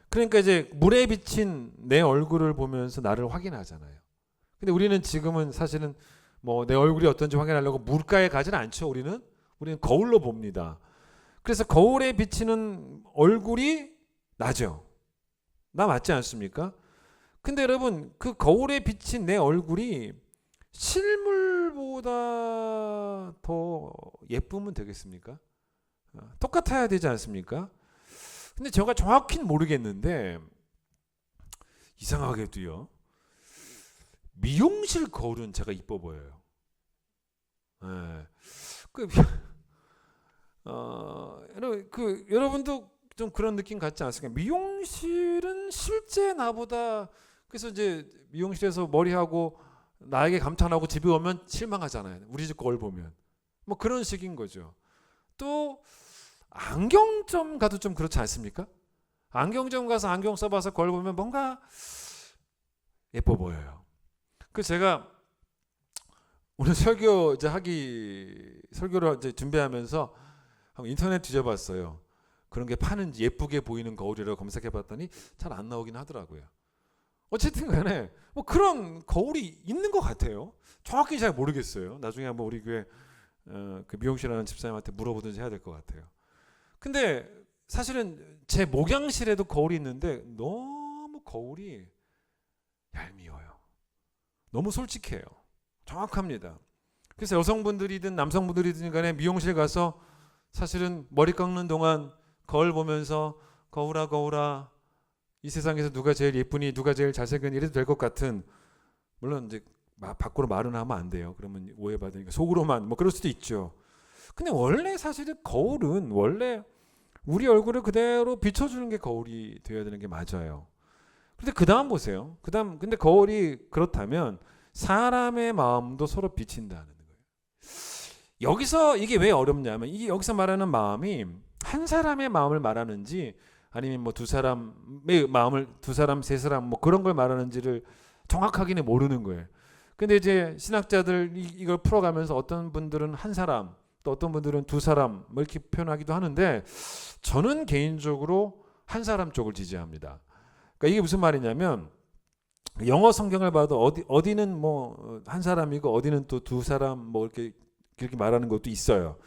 그러니까 이제 물에 비친 내 얼굴을 보면서 나를 확인하잖아요. 근데 우리는 지금은 사실은 뭐 내 얼굴이 어떤지 확인하려고 물가에 가지는 않죠. 우리는 거울로 봅니다. 그래서 거울에 비치는 얼굴이 나죠. 나 맞지 않습니까? 근데 여러분 그 거울에 비친 내 얼굴이 실물보다 더 예쁘면 되겠습니까? 똑같아야 되지 않습니까? 근데 제가 정확히는 모르겠는데 이상하게도요. 미용실 거울은 제가 이뻐 보여요. 네. 여러분도 좀 그런 느낌 같지 않습니까? 미용실은 실제 나보다 그래서 이제 미용실에서 머리하고 나에게 감탄하고 집에 오면 실망하잖아요. 우리 집 거울 보면 뭐 그런 식인 거죠. 또 안경점 가도 좀 그렇지 않습니까? 안경점 가서 안경 써봐서 거울 보면 뭔가 예뻐 보여요. 그 제가 오늘 설교를 이제 준비하면서 인터넷 뒤져봤어요. 그런 게 파는지 예쁘게 보이는 거울이라고 검색해봤더니 잘 안 나오긴 하더라고요. 어쨌든 간에 뭐 그런 거울이 있는 것 같아요. 정확히 잘 모르겠어요. 나중에 한번 우리 교회 그 미용실 하는 집사님한테 물어보든지 해야 될 것 같아요. 근데 사실은 제 목양실에도 거울이 있는데 너무 거울이 얄미워요. 너무 솔직해요. 정확합니다. 그래서 여성분들이든 남성분들이든 간에 미용실 가서 사실은 머리 깎는 동안 거울 보면서 거울아 이 세상에서 누가 제일 예쁘니 누가 제일 잘생겼니 이래도 될 것 같은, 물론 이제 밖으로 말은 하면 안 돼요. 그러면 오해받으니까 속으로만 뭐 그럴 수도 있죠. 근데 원래 사실은 거울은 원래 우리 얼굴을 그대로 비춰주는 게 거울이 되어야 되는 게 맞아요. 근데 그 다음 보세요. 근데 거울이 그렇다면 사람의 마음도 서로 비친다는 거예요. 여기서 이게 왜 어렵냐면 이게 여기서 말하는 마음이 한 사람의 마음을 말하는지 아니면 뭐 두 사람의 마음을 두 사람 세 사람 뭐 그런 걸 말하는지를 정확하게는 모르는 거예요. 근데 이제 신학자들 이걸 풀어가면서 어떤 분들은 한 사람 또 어떤 분들은 두 사람 뭐 이렇게 표현하기도 하는데 저는 개인적으로 한 사람 쪽을 지지합니다. 그러니까 이게 무슨 말이냐면 영어 성경을 봐도 어디는 뭐 한 사람이고 어디는 또 두 사람 뭐 이렇게 그렇게 말하는 것도 있어요.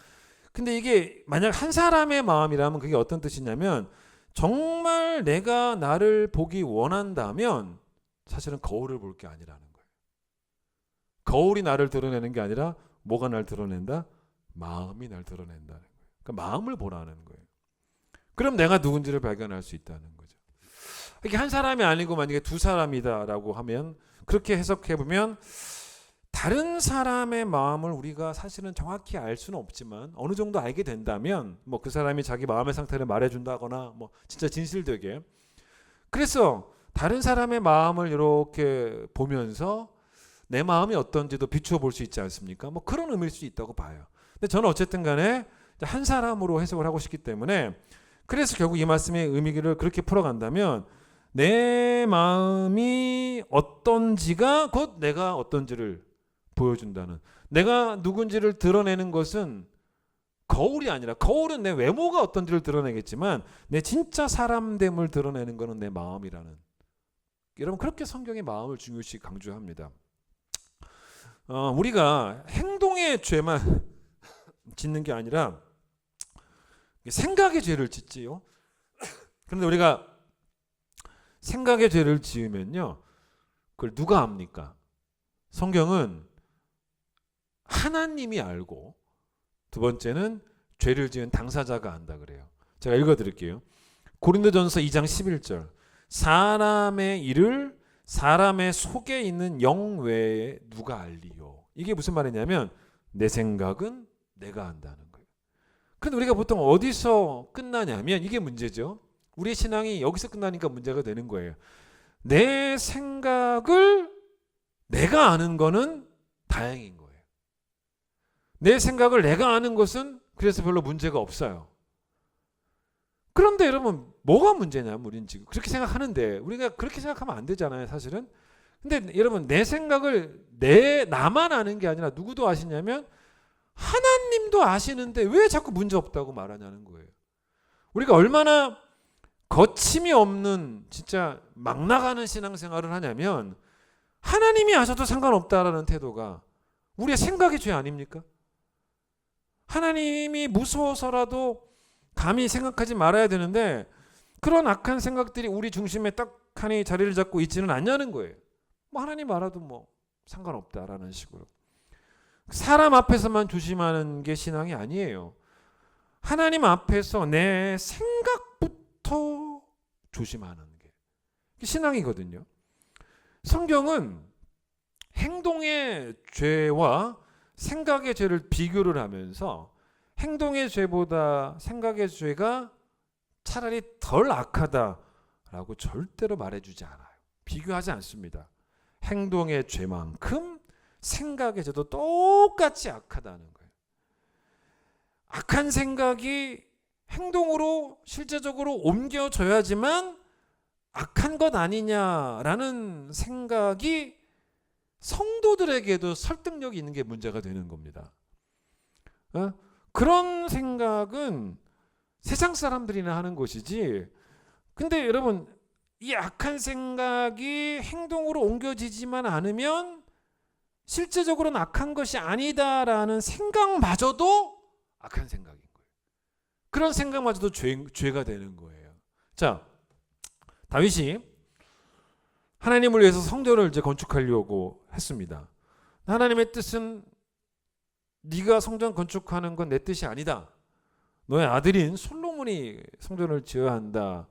근데 이게 만약 한 사람의 마음이라면 그게 어떤 뜻이냐면 정말 내가 나를 보기 원한다면 사실은 거울을 볼 게 아니라는 거예요. 거울이 나를 드러내는 게 아니라 뭐가 날 드러낸다? 마음이 날 드러낸다는 거예요. 그러니까 마음을 보라는 거예요. 그럼 내가 누군지를 발견할 수 있다는 거죠. 이게 한 사람이 아니고 만약에 두 사람이다라고 하면 그렇게 해석해 보면 다른 사람의 마음을 우리가 사실은 정확히 알 수는 없지만 어느 정도 알게 된다면 뭐 그 사람이 자기 마음의 상태를 말해준다거나 뭐 진짜 진실되게 그래서 다른 사람의 마음을 이렇게 보면서 내 마음이 어떤지도 비추어 볼 수 있지 않습니까? 뭐 그런 의미일 수 있다고 봐요. 근데 저는 어쨌든 간에 한 사람으로 해석을 하고 싶기 때문에 그래서 결국 이 말씀의 의미를 그렇게 풀어간다면 내 마음이 어떤지가 곧 내가 어떤지를 보여준다는, 내가 누군지를 드러내는 것은 거울이 아니라 거울은 내 외모가 어떤지를 드러내겠지만 내 진짜 사람됨을 드러내는 것은 내 마음이라는, 여러분 그렇게 성경의 마음을 중요시 강조합니다. 우리가 행동의 죄만 짓는 게 아니라 생각의 죄를 짓지요. 그런데 우리가 생각의 죄를 지으면요 그걸 누가 압니까? 성경은 하나님이 알고 두 번째는 죄를 지은 당사자가 안다 그래요. 제가 읽어드릴게요. 고린도전서 2장 11절 사람의 일을 사람의 속에 있는 영 외에 누가 알리요. 이게 무슨 말이냐면 내 생각은 내가 안다는 거예요. 그런데 우리가 보통 어디서 끝나냐면 이게 문제죠. 우리의 신앙이 여기서 끝나니까 문제가 되는 거예요. 내 생각을 내가 아는 거는 다행인 거예요. 내 생각을 내가 아는 것은 그래서 별로 문제가 없어요. 그런데 여러분 뭐가 문제냐면 우리는 지금 그렇게 생각하는데 우리가 그렇게 생각하면 안 되잖아요 사실은. 근데 여러분 내 생각을 나만 아는 게 아니라 누구도 아시냐면 하나님도 아시는데 왜 자꾸 문제 없다고 말하냐는 거예요. 우리가 얼마나 거침이 없는 진짜 막 나가는 신앙생활을 하냐면 하나님이 아셔도 상관없다라는 태도가 우리의 생각의 죄 아닙니까? 하나님이 무서워서라도 감히 생각하지 말아야 되는데 그런 악한 생각들이 우리 중심에 딱하니 자리를 잡고 있지는 않냐는 거예요. 뭐 하나님 알아도 뭐 상관없다라는 식으로 사람 앞에서만 조심하는 게 신앙이 아니에요. 하나님 앞에서 내 생각부터 조심하는 게 신앙이거든요. 성경은 행동의 죄와 생각의 죄를 비교를 하면서 행동의 죄보다 생각의 죄가 차라리 덜 악하다라고 절대로 말해주지 않아요. 비교하지 않습니다. 행동의 죄만큼 생각의 죄도 똑같이 악하다는 거예요. 악한 생각이 행동으로 실제적으로 옮겨져야지만 악한 것 아니냐라는 생각이 성도들에게도 설득력이 있는 게 문제가 되는 겁니다. 그런 생각은 세상 사람들이나 하는 것이지. 근데 여러분 이 악한 생각이 행동으로 옮겨지지만 않으면 실제적으로는 악한 것이 아니다라는 생각마저도 악한 생각인 거예요. 그런 생각마저도 죄가 되는 거예요. 자, 다윗이 하나님을 위해서 성전을 이제 건축하려고 했습니다. 하나님의 뜻은 네가 성전 건축하는 건 내 뜻이 아니다. 너의 아들인 솔로몬이 성전을 지어야 한다.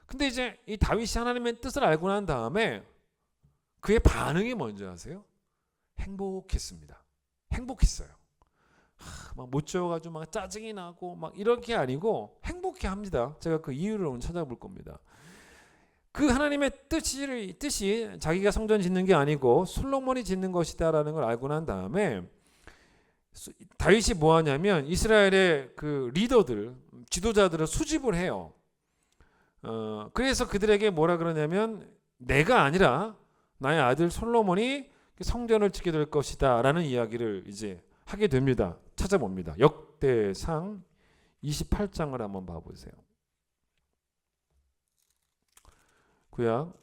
근데 이제 이 다윗이 하나님의 뜻을 알고 난 다음에 그의 반응이 뭔지 아세요? 행복했습니다. 행복했어요. 막 못 지어가지고 막 짜증이 나고 막 이런 게 아니고 행복해합니다. 제가 그 이유를 오늘 찾아볼 겁니다. 그 하나님의 뜻이 자기가 성전 짓는 게 아니고 솔로몬이 짓는 것이다라는 걸 알고 난 다음에 다윗이 뭐 하냐면 이스라엘의 그 리더들, 지도자들을 수집을 해요. 그래서 그들에게 뭐라 그러냐면 내가 아니라 나의 아들 솔로몬이 성전을 짓게 될 것이다라는 이야기를 이제 하게 됩니다. 찾아봅니다. 역대상 28장을 한번 봐보세요. 구약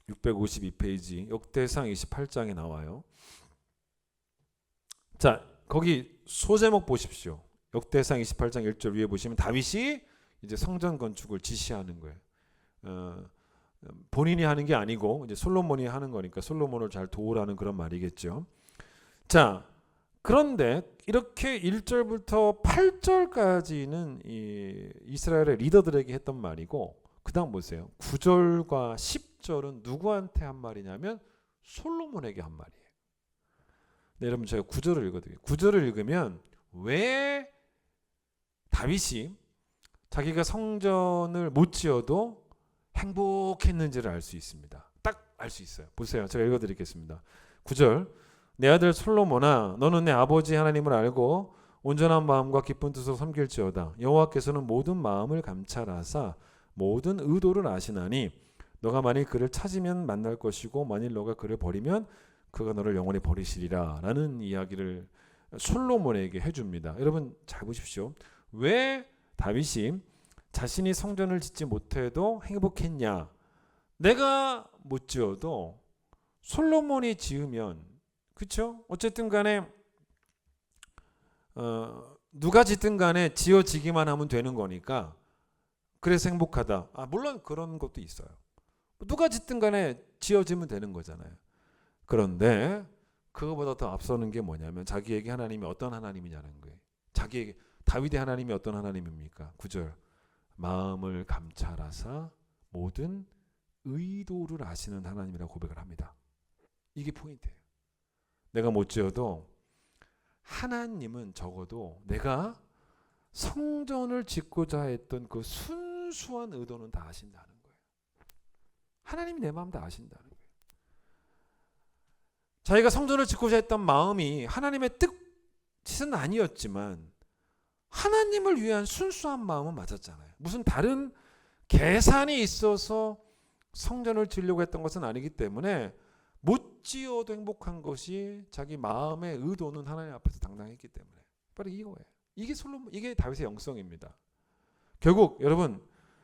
652페이지 역대상 28장에 나와요. 자, 거기 소제목 보십시오. 역대상 28장 1절 위에 보시면 다윗이 이제 성전 건축을 지시하는 거예요. 본인이 하는 게 아니고 이제 솔로몬이 하는 거니까 솔로몬을 잘 도우라는 그런 말이겠죠. 자, 그런데 이렇게 1절부터 8절까지는 이 이스라엘의 리더들에게 했던 말이고 그 다음 보세요. 9절과 10절은 누구한테 한 말이냐면 솔로몬에게 한 말이에요. 네, 여러분 제가 9절을 읽어드릴게요. 9절을 읽으면 왜 다윗이 자기가 성전을 못 지어도 행복했는지를 알 수 있습니다. 딱 알 수 있어요. 보세요. 제가 읽어드리겠습니다. 9절 내 아들 솔로몬아 너는 내 아버지 하나님을 알고 온전한 마음과 기쁜 뜻으로 섬길지어다. 여호와께서는 모든 마음을 감찰하사 모든 의도를 아시나니 너가 만일 그를 찾으면 만날 것이고 만일 너가 그를 버리면 그가 너를 영원히 버리시리라 라는 이야기를 솔로몬에게 해줍니다. 여러분 잘 보십시오. 왜 다윗이 자신이 성전을 짓지 못해도 행복했냐? 내가 못 지어도 솔로몬이 지으면 그렇죠? 어쨌든 간에 누가 짓든 간에 지어지기만 하면 되는 거니까 그래서 행복하다. 물론 그런 것도 있어요. 누가 짓든 간에 지어지면 되는 거잖아요. 그런데 그거보다 더 앞서는 게 뭐냐면 자기에게 하나님이 어떤 하나님이냐는 거예요. 자기에게 다윗의 하나님이 어떤 하나님입니까? 9절 마음을 감찰하사 모든 의도를 아시는 하나님이라고 고백을 합니다. 이게 포인트예요. 내가 못 지어도 하나님은 적어도 내가 성전을 짓고자 했던 그 순수한 의도는 다 아신다는 거예요. 하나님이 내 마음 다 아신다는 거예요. 자기가 성전을 짓고자 했던 마음이 하나님의 뜻은 아니었지만 하나님을 위한 순수한 마음은 맞았잖아요. 무슨 다른 계산이 있어서 성전을 지으려고 했던 것은 아니기 때문에 못 지어도 행복한 것이 자기 마음의 의도는 하나님 앞에서 당당했기 때문에 바로 이거예요. 이게 다윗의 영성입니다. 결국 여러분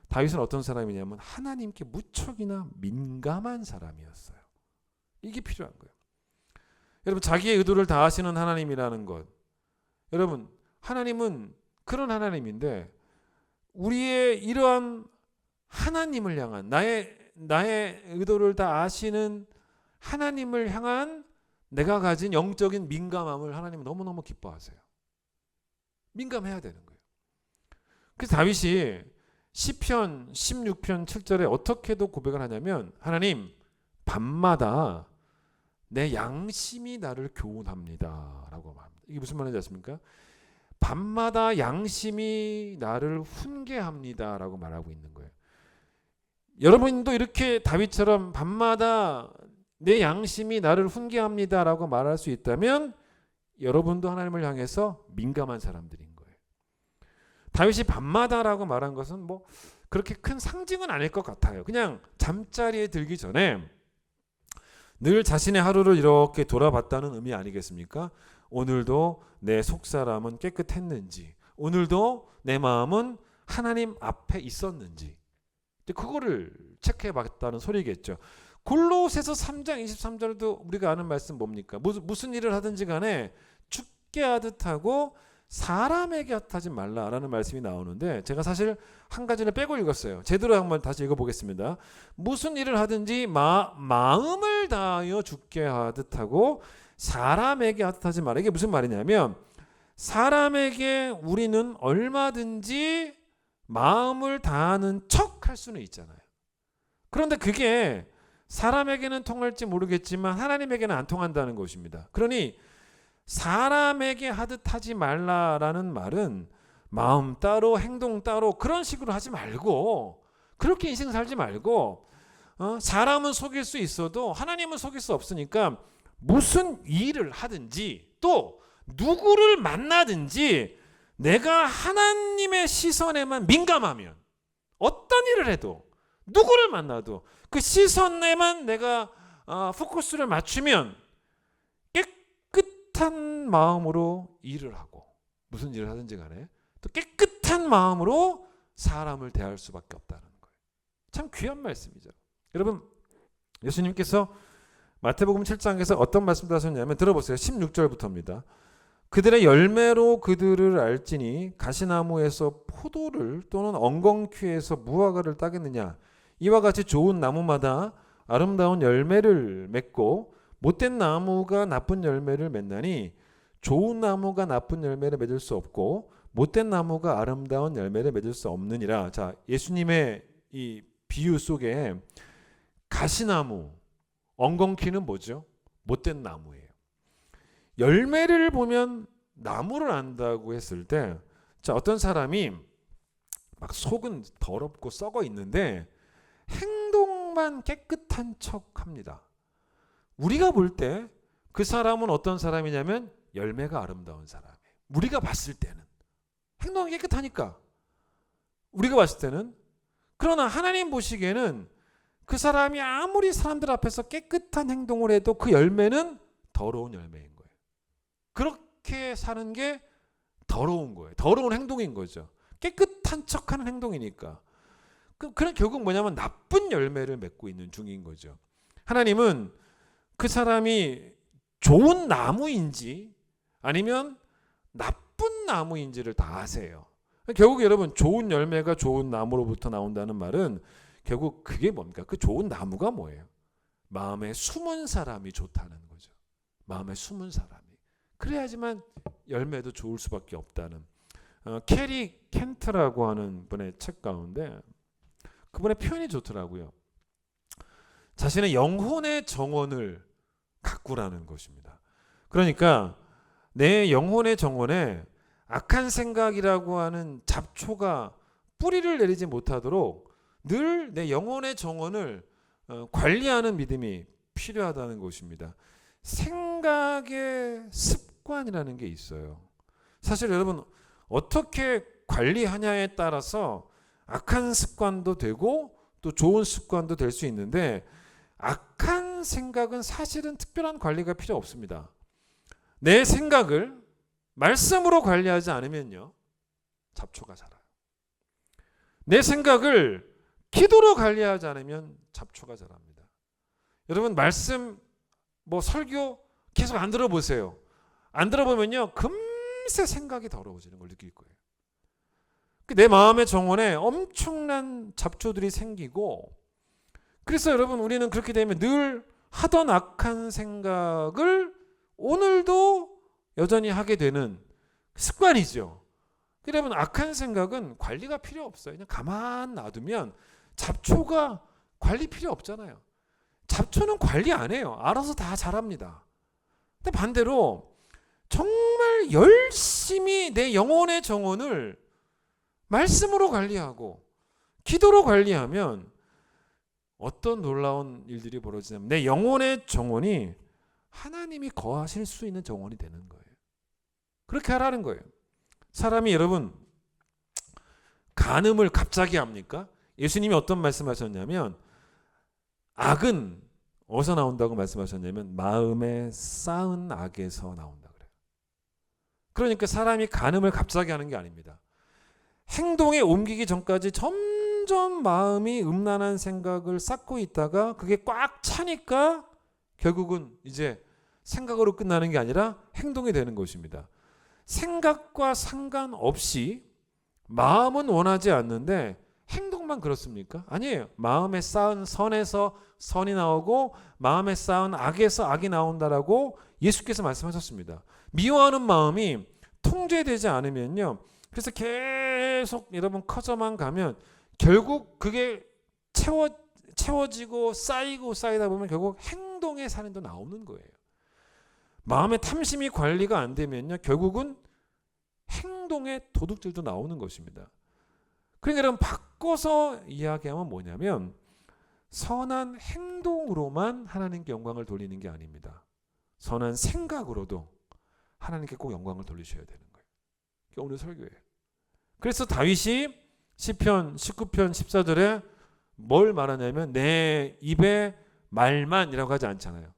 다윗은 어떤 사람이냐면 하나님께 무척이나 민감한 사람이었어요. 이게 필요한 거예요. 여러분 자기의 의도를 다 아시는 하나님이라는 것. 여러분 하나님은 그런 하나님인데 우리의 이러한 하나님을 향한 나의 의도를 다 아시는 하나님을 향한 내가 가진 영적인 민감함을 하나님은 너무너무 기뻐하세요. 민감해야 되는 거예요. 그래서 다윗이 시편 16편 7절에 어떻게도 고백을 하냐면 하나님 밤마다 내 양심이 나를 교훈합니다 라고 말합니다. 이게 무슨 말인지 아십니까? 밤마다 양심이 나를 훈계합니다 라고 말하고 있는 거예요. 여러분도 이렇게 다윗처럼 밤마다 내 양심이 나를 훈계합니다 라고 말할 수 있다면 여러분도 하나님을 향해서 민감한 사람들인 거예요. 다윗이 밤마다라고 말한 것은 뭐 그렇게 큰 상징은 아닐 것 같아요. 그냥 잠자리에 들기 전에 늘 자신의 하루를 이렇게 돌아봤다는 의미 아니겠습니까? 오늘도 내 속사람은 깨끗했는지, 오늘도 내 마음은 하나님 앞에 있었는지, 그거를 체크해봤다는 소리겠죠. 골로새서 3장 23절도 우리가 아는 말씀 뭡니까? 무슨 일을 하든지 간에 죽게 하듯 하고 사람에게 하지 말라라는 말씀이 나오는데 제가 사실 한 가지를 빼고 읽었어요. 제대로 한번 다시 읽어보겠습니다. 무슨 일을 하든지 마음을 다하여 죽게 하듯 하고 사람에게 하지 말라. 이게 무슨 말이냐면 사람에게 우리는 얼마든지 마음을 다하는 척 할 수는 있잖아요. 그런데 그게 사람에게는 통할지 모르겠지만 하나님에게는 안 통한다는 것입니다. 그러니 사람에게 하듯 하지 말라라는 말은 마음 따로 행동 따로 그런 식으로 하지 말고, 그렇게 인생 살지 말고, 사람은 속일 수 있어도 하나님은 속일 수 없으니까 무슨 일을 하든지 또 누구를 만나든지 내가 하나님의 시선에만 민감하면, 어떤 일을 해도 누구를 만나도 그 시선에만 내가 포커스를 맞추면 깨끗한 마음으로 일을 하고, 무슨 일을 하든지 간에 또 깨끗한 마음으로 사람을 대할 수밖에 없다는 거예요. 참 귀한 말씀이죠. 여러분, 예수님께서 마태복음 7장에서 어떤 말씀을 하셨냐면 들어보세요. 16절부터입니다. 그들의 열매로 그들을 알지니 가시나무에서 포도를 또는 엉겅퀴에서 무화과를 따겠느냐. 이와 같이 좋은 나무마다 아름다운 열매를 맺고 못된 나무가 나쁜 열매를 맺나니 좋은 나무가 나쁜 열매를 맺을 수 없고 못된 나무가 아름다운 열매를 맺을 수 없느니라. 자, 예수님의 이 비유 속에 가시나무, 엉겅퀴는 뭐죠? 못된 나무예요. 열매를 보면 나무를 안다고 했을 때, 자, 어떤 사람이 막 속은 더럽고 썩어 있는데 행동만 깨끗한 척합니다. 우리가 볼 때 그 사람은 어떤 사람이냐면 열매가 아름다운 사람이에요. 우리가 봤을 때는 행동이 깨끗하니까 우리가 봤을 때는. 그러나 하나님 보시기에는 그 사람이 아무리 사람들 앞에서 깨끗한 행동을 해도 그 열매는 더러운 열매인 거예요. 그렇게 사는 게 더러운 거예요. 더러운 행동인 거죠. 깨끗한 척하는 행동이니까. 그런 결국 뭐냐면 나쁜 열매를 맺고 있는 중인 거죠. 하나님은 그 사람이 좋은 나무인지 아니면 나쁜 나무인지를 다 아세요. 결국 여러분, 좋은 열매가 좋은 나무로부터 나온다는 말은 결국 그게 뭡니까? 그 좋은 나무가 뭐예요? 마음에 숨은 사람이 좋다는 거죠. 마음에 숨은 사람이. 그래야지만 열매도 좋을 수밖에 없다는. 캐리 켄트라고 하는 분의 책 가운데 그분의 표현이 좋더라고요. 자신의 영혼의 정원을 가꾸라는 것입니다. 그러니까 내 영혼의 정원에 악한 생각이라고 하는 잡초가 뿌리를 내리지 못하도록 늘 내 영혼의 정원을 관리하는 믿음이 필요하다는 것입니다. 생각의 습관이라는 게 있어요. 사실 여러분, 어떻게 관리하냐에 따라서 악한 습관도 되고 또 좋은 습관도 될 수 있는데, 악한 생각은 사실은 특별한 관리가 필요 없습니다. 내 생각을 말씀으로 관리하지 않으면요, 잡초가 자라요. 내 생각을 기도로 관리하지 않으면 잡초가 자랍니다. 여러분, 말씀 설교 계속 안 들어보세요. 안 들어보면요, 금세 생각이 더러워지는 걸 느낄 거예요. 내 마음의 정원에 엄청난 잡초들이 생기고, 그래서 여러분, 우리는 그렇게 되면 늘 하던 악한 생각을 오늘도 여전히 하게 되는 습관이죠. 여러분, 악한 생각은 관리가 필요 없어요. 그냥 가만 놔두면 잡초가 관리 필요 없잖아요. 잡초는 관리 안 해요. 알아서 다 자랍니다. 근데 반대로 정말 열심히 내 영혼의 정원을 말씀으로 관리하고 기도로 관리하면 어떤 놀라운 일들이 벌어지냐면 내 영혼의 정원이 하나님이 거하실 수 있는 정원이 되는 거예요. 그렇게 하라는 거예요. 사람이 여러분 간음을 갑자기 합니까? 예수님이 어떤 말씀하셨냐면 악은 어디서 나온다고 말씀하셨냐면 마음에 쌓은 악에서 나온다 그래요. 그러니까 사람이 간음을 갑자기 하는 게 아닙니다. 행동에 옮기기 전까지 점점 마음이 음란한 생각을 쌓고 있다가 그게 꽉 차니까 결국은 이제 생각으로 끝나는 게 아니라 행동이 되는 것입니다. 생각과 상관없이 마음은 원하지 않는데 행동만 그렇습니까? 아니에요. 마음에 쌓은 선에서 선이 나오고 마음에 쌓은 악에서 악이 나온다라고 예수께서 말씀하셨습니다. 미워하는 마음이 통제되지 않으면요, 그래서 계속 여러분 커져만 가면 결국 그게 채워지고 쌓이고 쌓이다 보면 결국 행동의 살인도 나오는 거예요. 마음의 탐심이 관리가 안 되면요, 결국은 행동의 도둑질도 나오는 것입니다. 그러니까 여러분 바꿔서 이야기하면 뭐냐면 선한 행동으로만 하나님께 영광을 돌리는 게 아닙니다. 선한 생각으로도 하나님께 꼭 영광을 돌리셔야 되는 거예요. 그게 오늘 설교예요. 그래서 다윗이 시편 19편 14절에 뭘 말하냐면 내 입의 말만이라고 하지 않잖아요.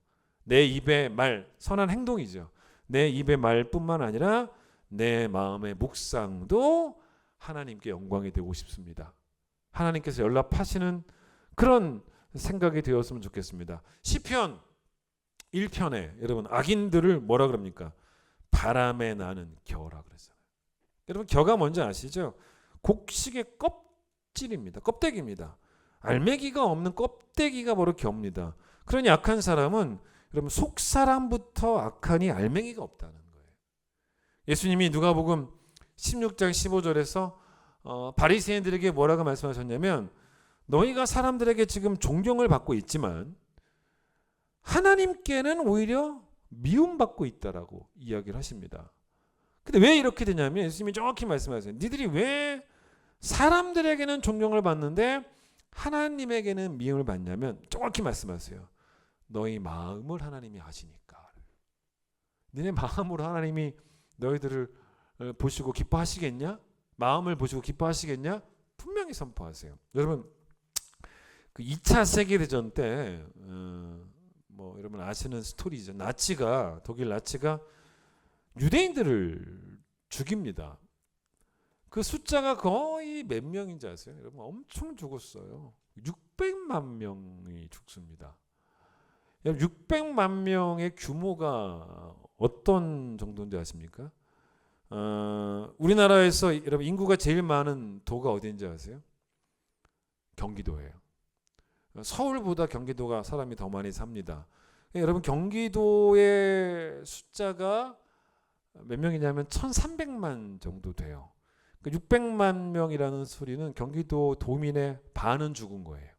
내 입의 말, 선한 행동이죠. 내 입의 말뿐만 아니라 내 마음의 묵상도 하나님께 영광이 되고 싶습니다. 하나님께서 연락하시는 그런 생각이 되었으면 좋겠습니다. 시편 1편에 여러분 악인들을 뭐라 그럽니까? 바람에 나는 겨라 그랬잖아요. 여러분 겨가 뭔지 아시죠? 곡식의 껍질입니다. 껍데기입니다. 알맹이가 없는 껍데기가 바로 겨입니다. 그러니 악한 사람은 여러분 속 사람부터 악하니 알맹이가 없다는 거예요. 예수님이 누가복음 16장 15절에서 바리새인들에게 뭐라고 말씀하셨냐면 너희가 사람들에게 지금 존경을 받고 있지만 하나님께는 오히려 미움받고 있다라고 이야기를 하십니다. 근데 왜 이렇게 되냐면 예수님이 정확히 말씀하세요. 니들이 왜 사람들에게는 존경을 받는데 하나님에게는 미움을 받냐면 정확히 말씀하세요. 너희 마음을 하나님이 아시니까. 너네 마음으로 하나님이 너희들을 보시고 기뻐하시겠냐? 마음을 보시고 기뻐하시겠냐? 분명히 선포하세요. 여러분 그 2차 세계대전 때 뭐 여러분 아시는 스토리죠. 독일 나치가 유대인들을 죽입니다. 그 숫자가 거의 몇 명인지 아세요? 여러분 엄청 죽었어요. 600만 명이 죽습니다. 600만 명의 규모가 어떤 정도인지 아십니까? 우리나라에서 여러분 인구가 제일 많은 도가 어디인지 아세요? 경기도예요. 서울보다 경기도가 사람이 더 많이 삽니다. 여러분 경기도의 숫자가 몇 명이냐면 1300만 정도 돼요. 600만 명이라는 소리는 경기도 도민의 반은 죽은 거예요.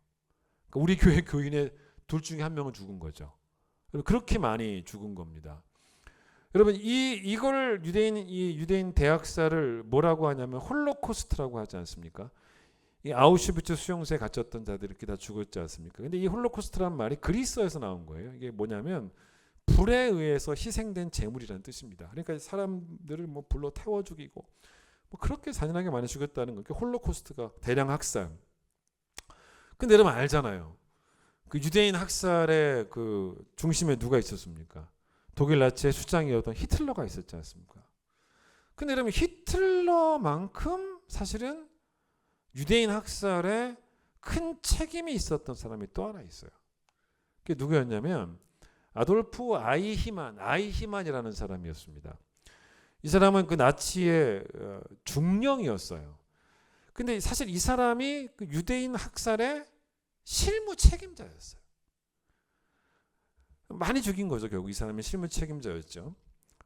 우리 교회 교인의 둘 중에 한 명은 죽은 거죠. 그렇게 많이 죽은 겁니다. 여러분 이걸 유대인 대학살을 뭐라고 하냐면 홀로코스트라고 하지 않습니까? 이 아우슈비츠 수용소에 갇혔던 자들이 이렇게 다 죽었지 않습니까? 근데 이 홀로코스트란 말이 그리스어에서 나온 거예요. 이게 뭐냐면 불에 의해서 희생된 재물이라는 뜻입니다. 그러니까 사람들을 뭐 불로 태워 죽이고 뭐 그렇게 잔인하게 많이 죽였다는 거예요. 홀로코스트가 대량 학살. 근데 여러분 알잖아요. 그 유대인 학살의 그 중심에 누가 있었습니까? 독일 나치의 수장이었던 히틀러가 있었지 않습니까? 근데 여러분 히틀러만큼 사실은 유대인 학살에 큰 책임이 있었던 사람이 또 하나 있어요. 그게 누구였냐면 아돌프 아이히만이라는 사람이었습니다. 이 사람은 그 나치의 중령이었어요. 근데 사실 이 사람이 그 유대인 학살의 실무 책임자였어요. 많이 죽인 거죠. 결국 이 사람이 실무 책임자였죠.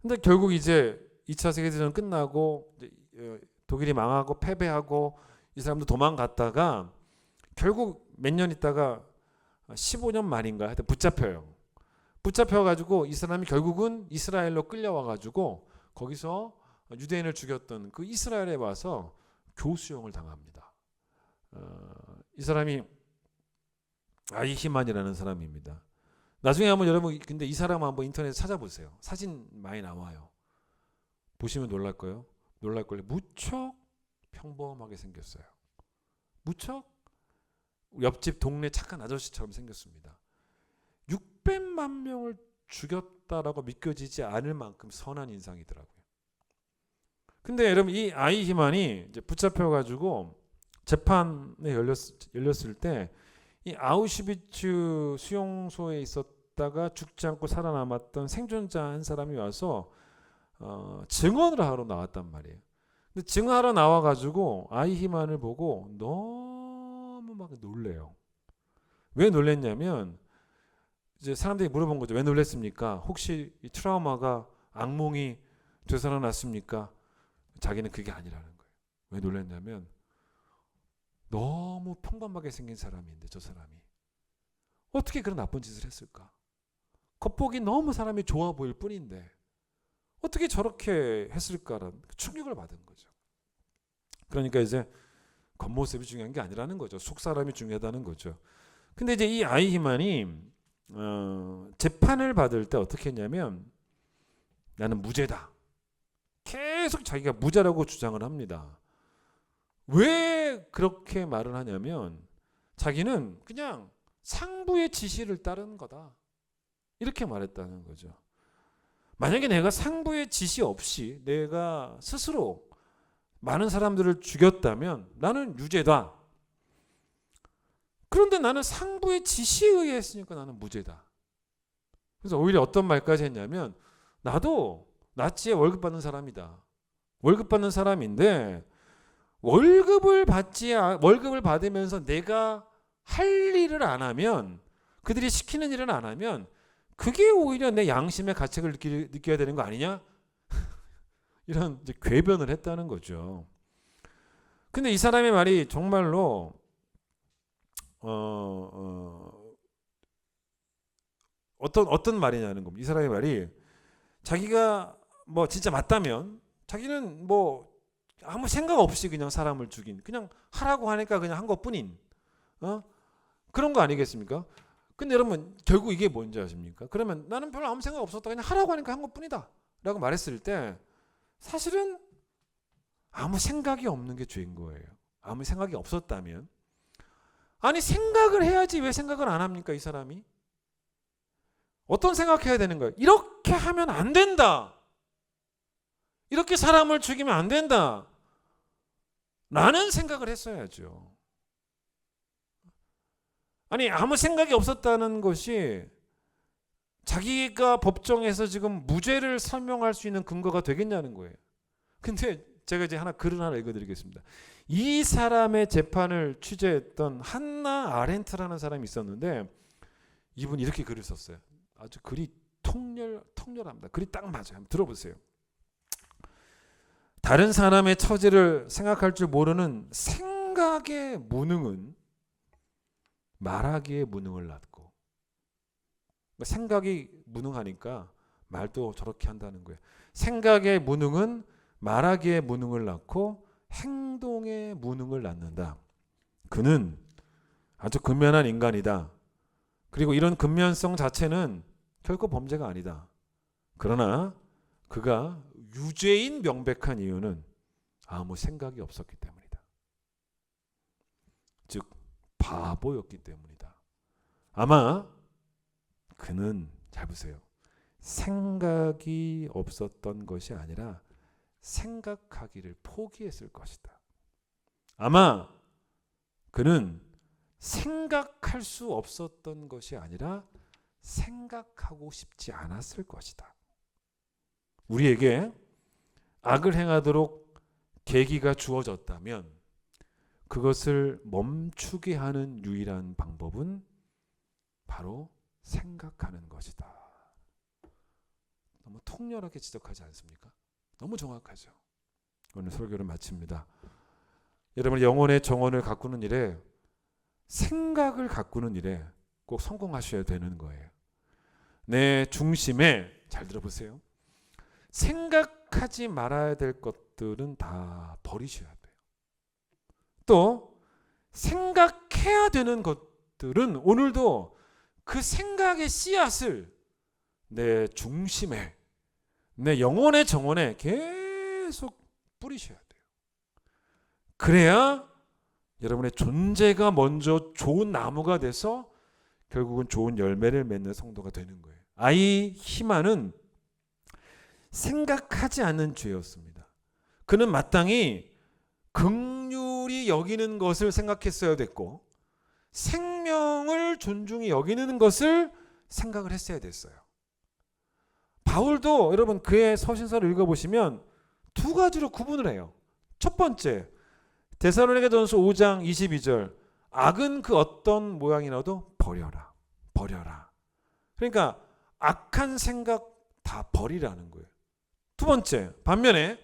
근데 결국 이제 2차 세계대전 끝나고 독일이 망하고 패배하고 이 사람도 도망갔다가 결국 몇 년 있다가 15년 만인가 하여튼 붙잡혀가지고 이 사람이 결국은 이스라엘로 끌려와가지고 거기서 유대인을 죽였던 그 이스라엘에 와서 교수형을 당합니다. 이 사람이 아이히만이라는 사람입니다. 나중에 한번 여러분 근데 이 사람 한번 인터넷에 찾아보세요. 사진 많이 나와요. 보시면 놀랄 거예요. 무척 평범하게 생겼어요. 무척 옆집 동네 착한 아저씨처럼 생겼습니다. 600만 명을 죽였다라고 믿겨지지 않을 만큼 선한 인상이더라고요. 근데 여러분 이 아이히만이 이제 붙잡혀가지고 재판에 열렸을 때 이 아우슈비츠 수용소에 있었다가 죽지 않고 살아남았던 생존자 한 사람이 와서 증언을 하러 나왔단 말이에요. 근데 증언하러 나와가지고 아이히만을 보고 너무 막 놀래요. 왜 놀랬냐면 이제 사람들이 물어본 거죠. 왜 놀랬습니까? 혹시 이 트라우마가 악몽이 되살아났습니까? 자기는 그게 아니라는 거예요. 왜 놀랐냐면 너무 평범하게 생긴 사람인데 저 사람이 어떻게 그런 나쁜 짓을 했을까? 겉보기 너무 사람이 좋아 보일 뿐인데 어떻게 저렇게 했을까라는 충격을 받은 거죠. 그러니까 이제 겉모습이 중요한 게 아니라는 거죠. 속 사람이 중요하다는 거죠. 근데 이제 이 아히만이 재판을 받을 때 어떻게 했냐면 나는 무죄다. 계속 자기가 무죄라고 주장을 합니다. 왜 그렇게 말을 하냐면 자기는 그냥 상부의 지시를 따른 거다. 이렇게 말했다는 거죠. 만약에 내가 상부의 지시 없이 내가 스스로 많은 사람들을 죽였다면 나는 유죄다. 그런데 나는 상부의 지시에 의해 했으니까 나는 무죄다. 그래서 오히려 어떤 말까지 했냐면 나도 나치에 월급 받는 사람이다. 월급 받는 사람인데 월급을 받으면서 내가 할 일을 안 하면 그들이 시키는 일을 안 하면 그게 오히려 내 양심의 가책을 느껴야 되는 거 아니냐? 이런 이제 궤변을 했다는 거죠. 근데 이 사람의 말이 정말로 어떤 말이냐는 겁니다. 이 사람의 말이 자기가 뭐 진짜 맞다면 자기는 뭐 아무 생각 없이 그냥 사람을 죽인 그냥 하라고 하니까 그냥 한 것뿐인 그런 거 아니겠습니까? 근데 여러분 결국 이게 뭔지 아십니까? 그러면 나는 별로 아무 생각 없었다 그냥 하라고 하니까 한 것뿐이다 라고 말했을 때 사실은 아무 생각이 없는 게 죄인 거예요. 아무 생각이 없었다면 아니 생각을 해야지 왜 생각을 안 합니까 이 사람이? 어떤 생각해야 되는 거예요? 이렇게 하면 안 된다. 이렇게 사람을 죽이면 안 된다. 라는 생각을 했어야죠. 아니 아무 생각이 없었다는 것이 자기가 법정에서 지금 무죄를 설명할 수 있는 근거가 되겠냐는 거예요. 근데 제가 이제 글을 하나 읽어드리겠습니다. 이 사람의 재판을 취재했던 한나 아렌트라는 사람이 있었는데 이분이 이렇게 글을 썼어요. 아주 글이 통렬합니다. 글이 딱 맞아요. 한번 들어보세요. 다른 사람의 처지를 생각할 줄 모르는 생각의 무능은 말하기의 무능을 낳고 생각이 무능하니까 말도 저렇게 한다는 거예요. 생각의 무능은 말하기의 무능을 낳고 행동의 무능을 낳는다. 그는 아주 근면한 인간이다. 그리고 이런 근면성 자체는 결코 범죄가 아니다. 그러나 그가 유죄인 명백한 이유는 아무 생각이 없었기 때문이다. 즉 바보였기 때문이다. 아마 그는 잘 보세요. 생각이 없었던 것이 아니라 생각하기를 포기했을 것이다. 아마 그는 생각할 수 없었던 것이 아니라 생각하고 싶지 않았을 것이다. 우리에게 악을 행하도록 계기가 주어졌다면 그것을 멈추게 하는 유일한 방법은 바로 생각하는 것이다. 너무 통렬하게 지적하지 않습니까? 너무 정확하죠. 오늘 설교를 마칩니다. 여러분 영혼의 정원을 가꾸는 일에 생각을 가꾸는 일에 꼭 성공하셔야 되는 거예요. 내 중심에 잘 들어보세요. 생각하지 말아야 될 것들은 다 버리셔야 돼요. 또 생각해야 되는 것들은 오늘도 그 생각의 씨앗을 내 중심에 내 영혼의 정원에 계속 뿌리셔야 돼요. 그래야 여러분의 존재가 먼저 좋은 나무가 돼서 결국은 좋은 열매를 맺는 성도가 되는 거예요. 아히만은 생각하지 않는 죄였습니다. 그는 마땅히 긍휼히 여기는 것을 생각했어야 됐고 생명을 존중히 여기는 것을 생각을 했어야 됐어요. 바울도 여러분 그의 서신서를 읽어보시면 두 가지로 구분을 해요. 첫 번째 데살로니가전서 5장 22절 악은 그 어떤 모양이라도 버려라. 버려라. 그러니까 악한 생각 다 버리라는 거예요. 두 번째 반면에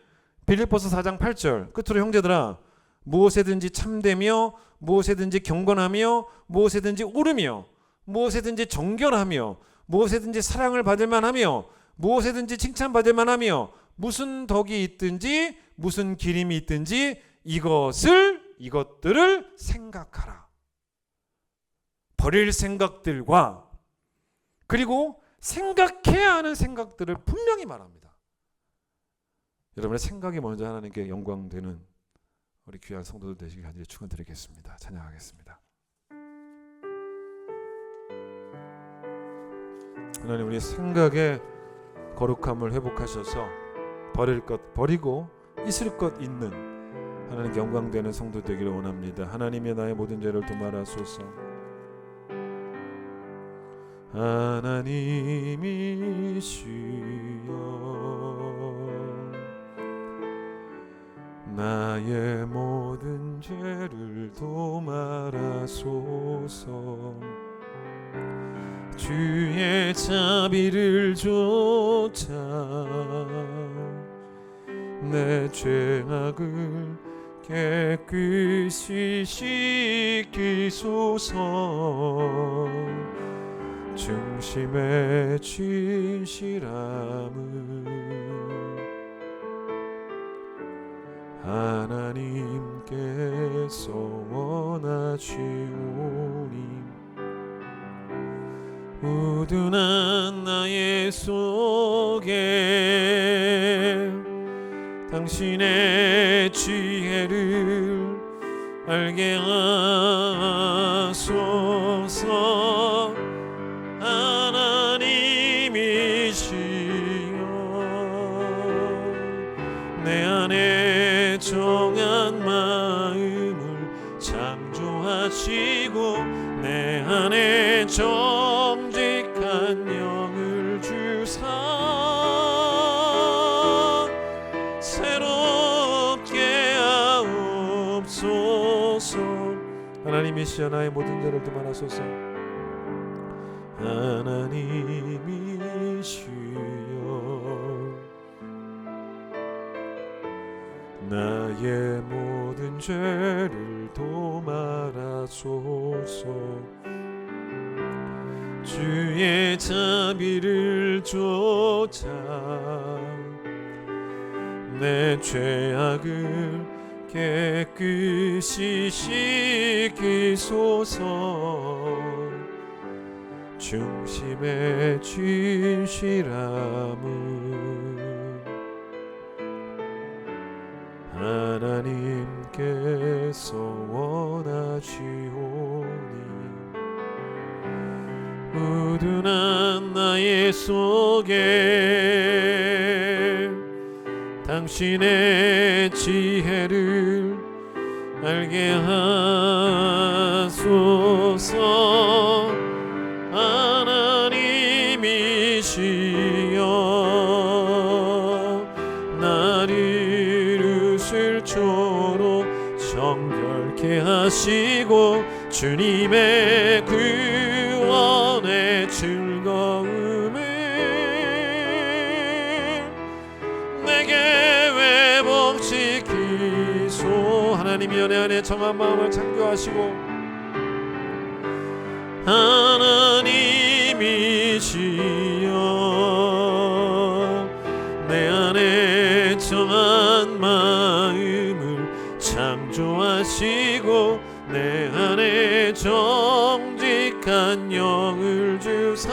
빌립보서 4장 8절 끝으로 형제들아 무엇에든지 참되며 무엇에든지 경건하며 무엇에든지 옳으며 무엇에든지 정결하며 무엇에든지 사랑을 받을 만하며 무엇에든지 칭찬받을 만하며 무슨 덕이 있든지 무슨 기림이 있든지 이것들을 생각하라. 버릴 생각들과 그리고 생각해야 하는 생각들을 분명히 말합니다. 여러분의 생각이 먼저 하나님께 영광되는 우리 귀한 성도들 되시길 간절히 축원드리겠습니다. 찬양하겠습니다. 하나님, 우리 생각의 거룩함을 회복하셔서 버릴 것 버리고 있을 것 있는 하나님께 영광되는 성도 되기를 원합니다. 하나님의 나의 모든 죄를 도말하소서. 하나님이시여 나의 모든 죄를 도말하소서. 주의 자비를 좇아 내 죄악을 깨끗이 씻기소서. 중심의 진실함을 하나님께서 원하시오니 우둔한 나의 속에 당신의 지혜를 알게 하소서. 하나님이시여 내 안에 정한 마음을 창조하시고 내 안에 정직한 영을 주사 새롭게 하옵소서. 하나님이시여 나의 모든 죄를 도말하소서. 하나님이시여 나의 모든 죄를 도말하소서. 주의 자비를 좇아 내 죄악을 깨끗이 씻기소서. 중심의 진실함을 하나님께서 원하시오니 우둔한 나의 속에 당신의 지혜를 알게 하소서. 하나님이시여 나를 웃을초록 정결케 하시고 주님의 구원의 즐거움을 내게 회복시키소. 하나님이여 내 안에 정한 마음을 창조하시고 하나님이시여 내 안에 정한 마음을 창조하시고 내 안에 정직한 영을 주사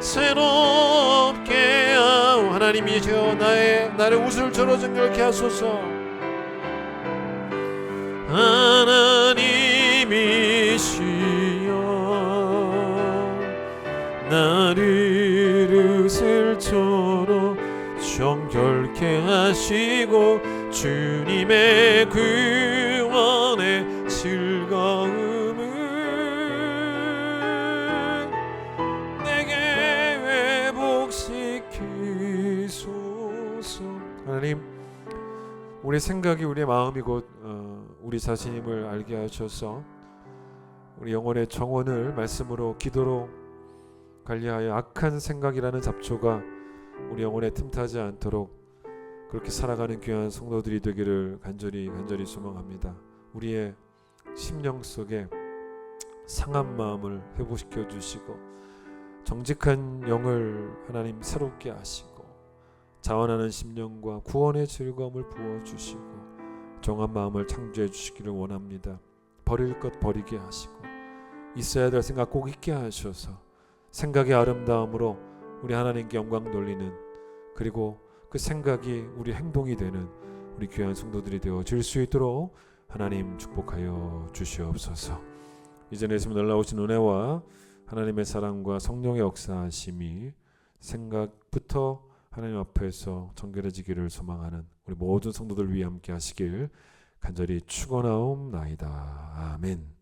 새롭게 하오. 하나님이시여 나를 웃을초록 정결케 하소서. 하나님이시여 나를 웃을초록 정결케 하시고 주님의 구원의 즐거움을 내게 회복시키소서. 하나님, 우리 생각이 우리의 마음이 곧 우리 자신임을 알게 하셔서 우리 영혼의 정원을 말씀으로 기도로 관리하여 악한 생각이라는 잡초가 우리 영혼에 틈타지 않도록 그렇게 살아가는 귀한 성도들이 되기를 간절히 소망합니다. 우리의 심령 속에 상한 마음을 회복시켜 주시고 정직한 영을 하나님 새롭게 하시고 자원하는 심령과 구원의 즐거움을 부어주시고 정한 마음을 창조해 주시기를 원합니다. 버릴 것 버리게 하시고 있어야 될 생각 꼭 있게 하셔서 생각의 아름다움으로 우리 하나님께 영광 돌리는, 그리고 그 생각이 우리 행동이 되는 우리 귀한 성도들이 되어질 수 있도록 하나님 축복하여 주시옵소서. 이전에 있으면 놀라우신 은혜와 하나님의 사랑과 성령의 역사하심이 생각부터 하나님 앞에서 정결해지기를 소망하는 우리 모든 성도들 위해 함께 하시길 간절히 축원하옵나이다. 아멘.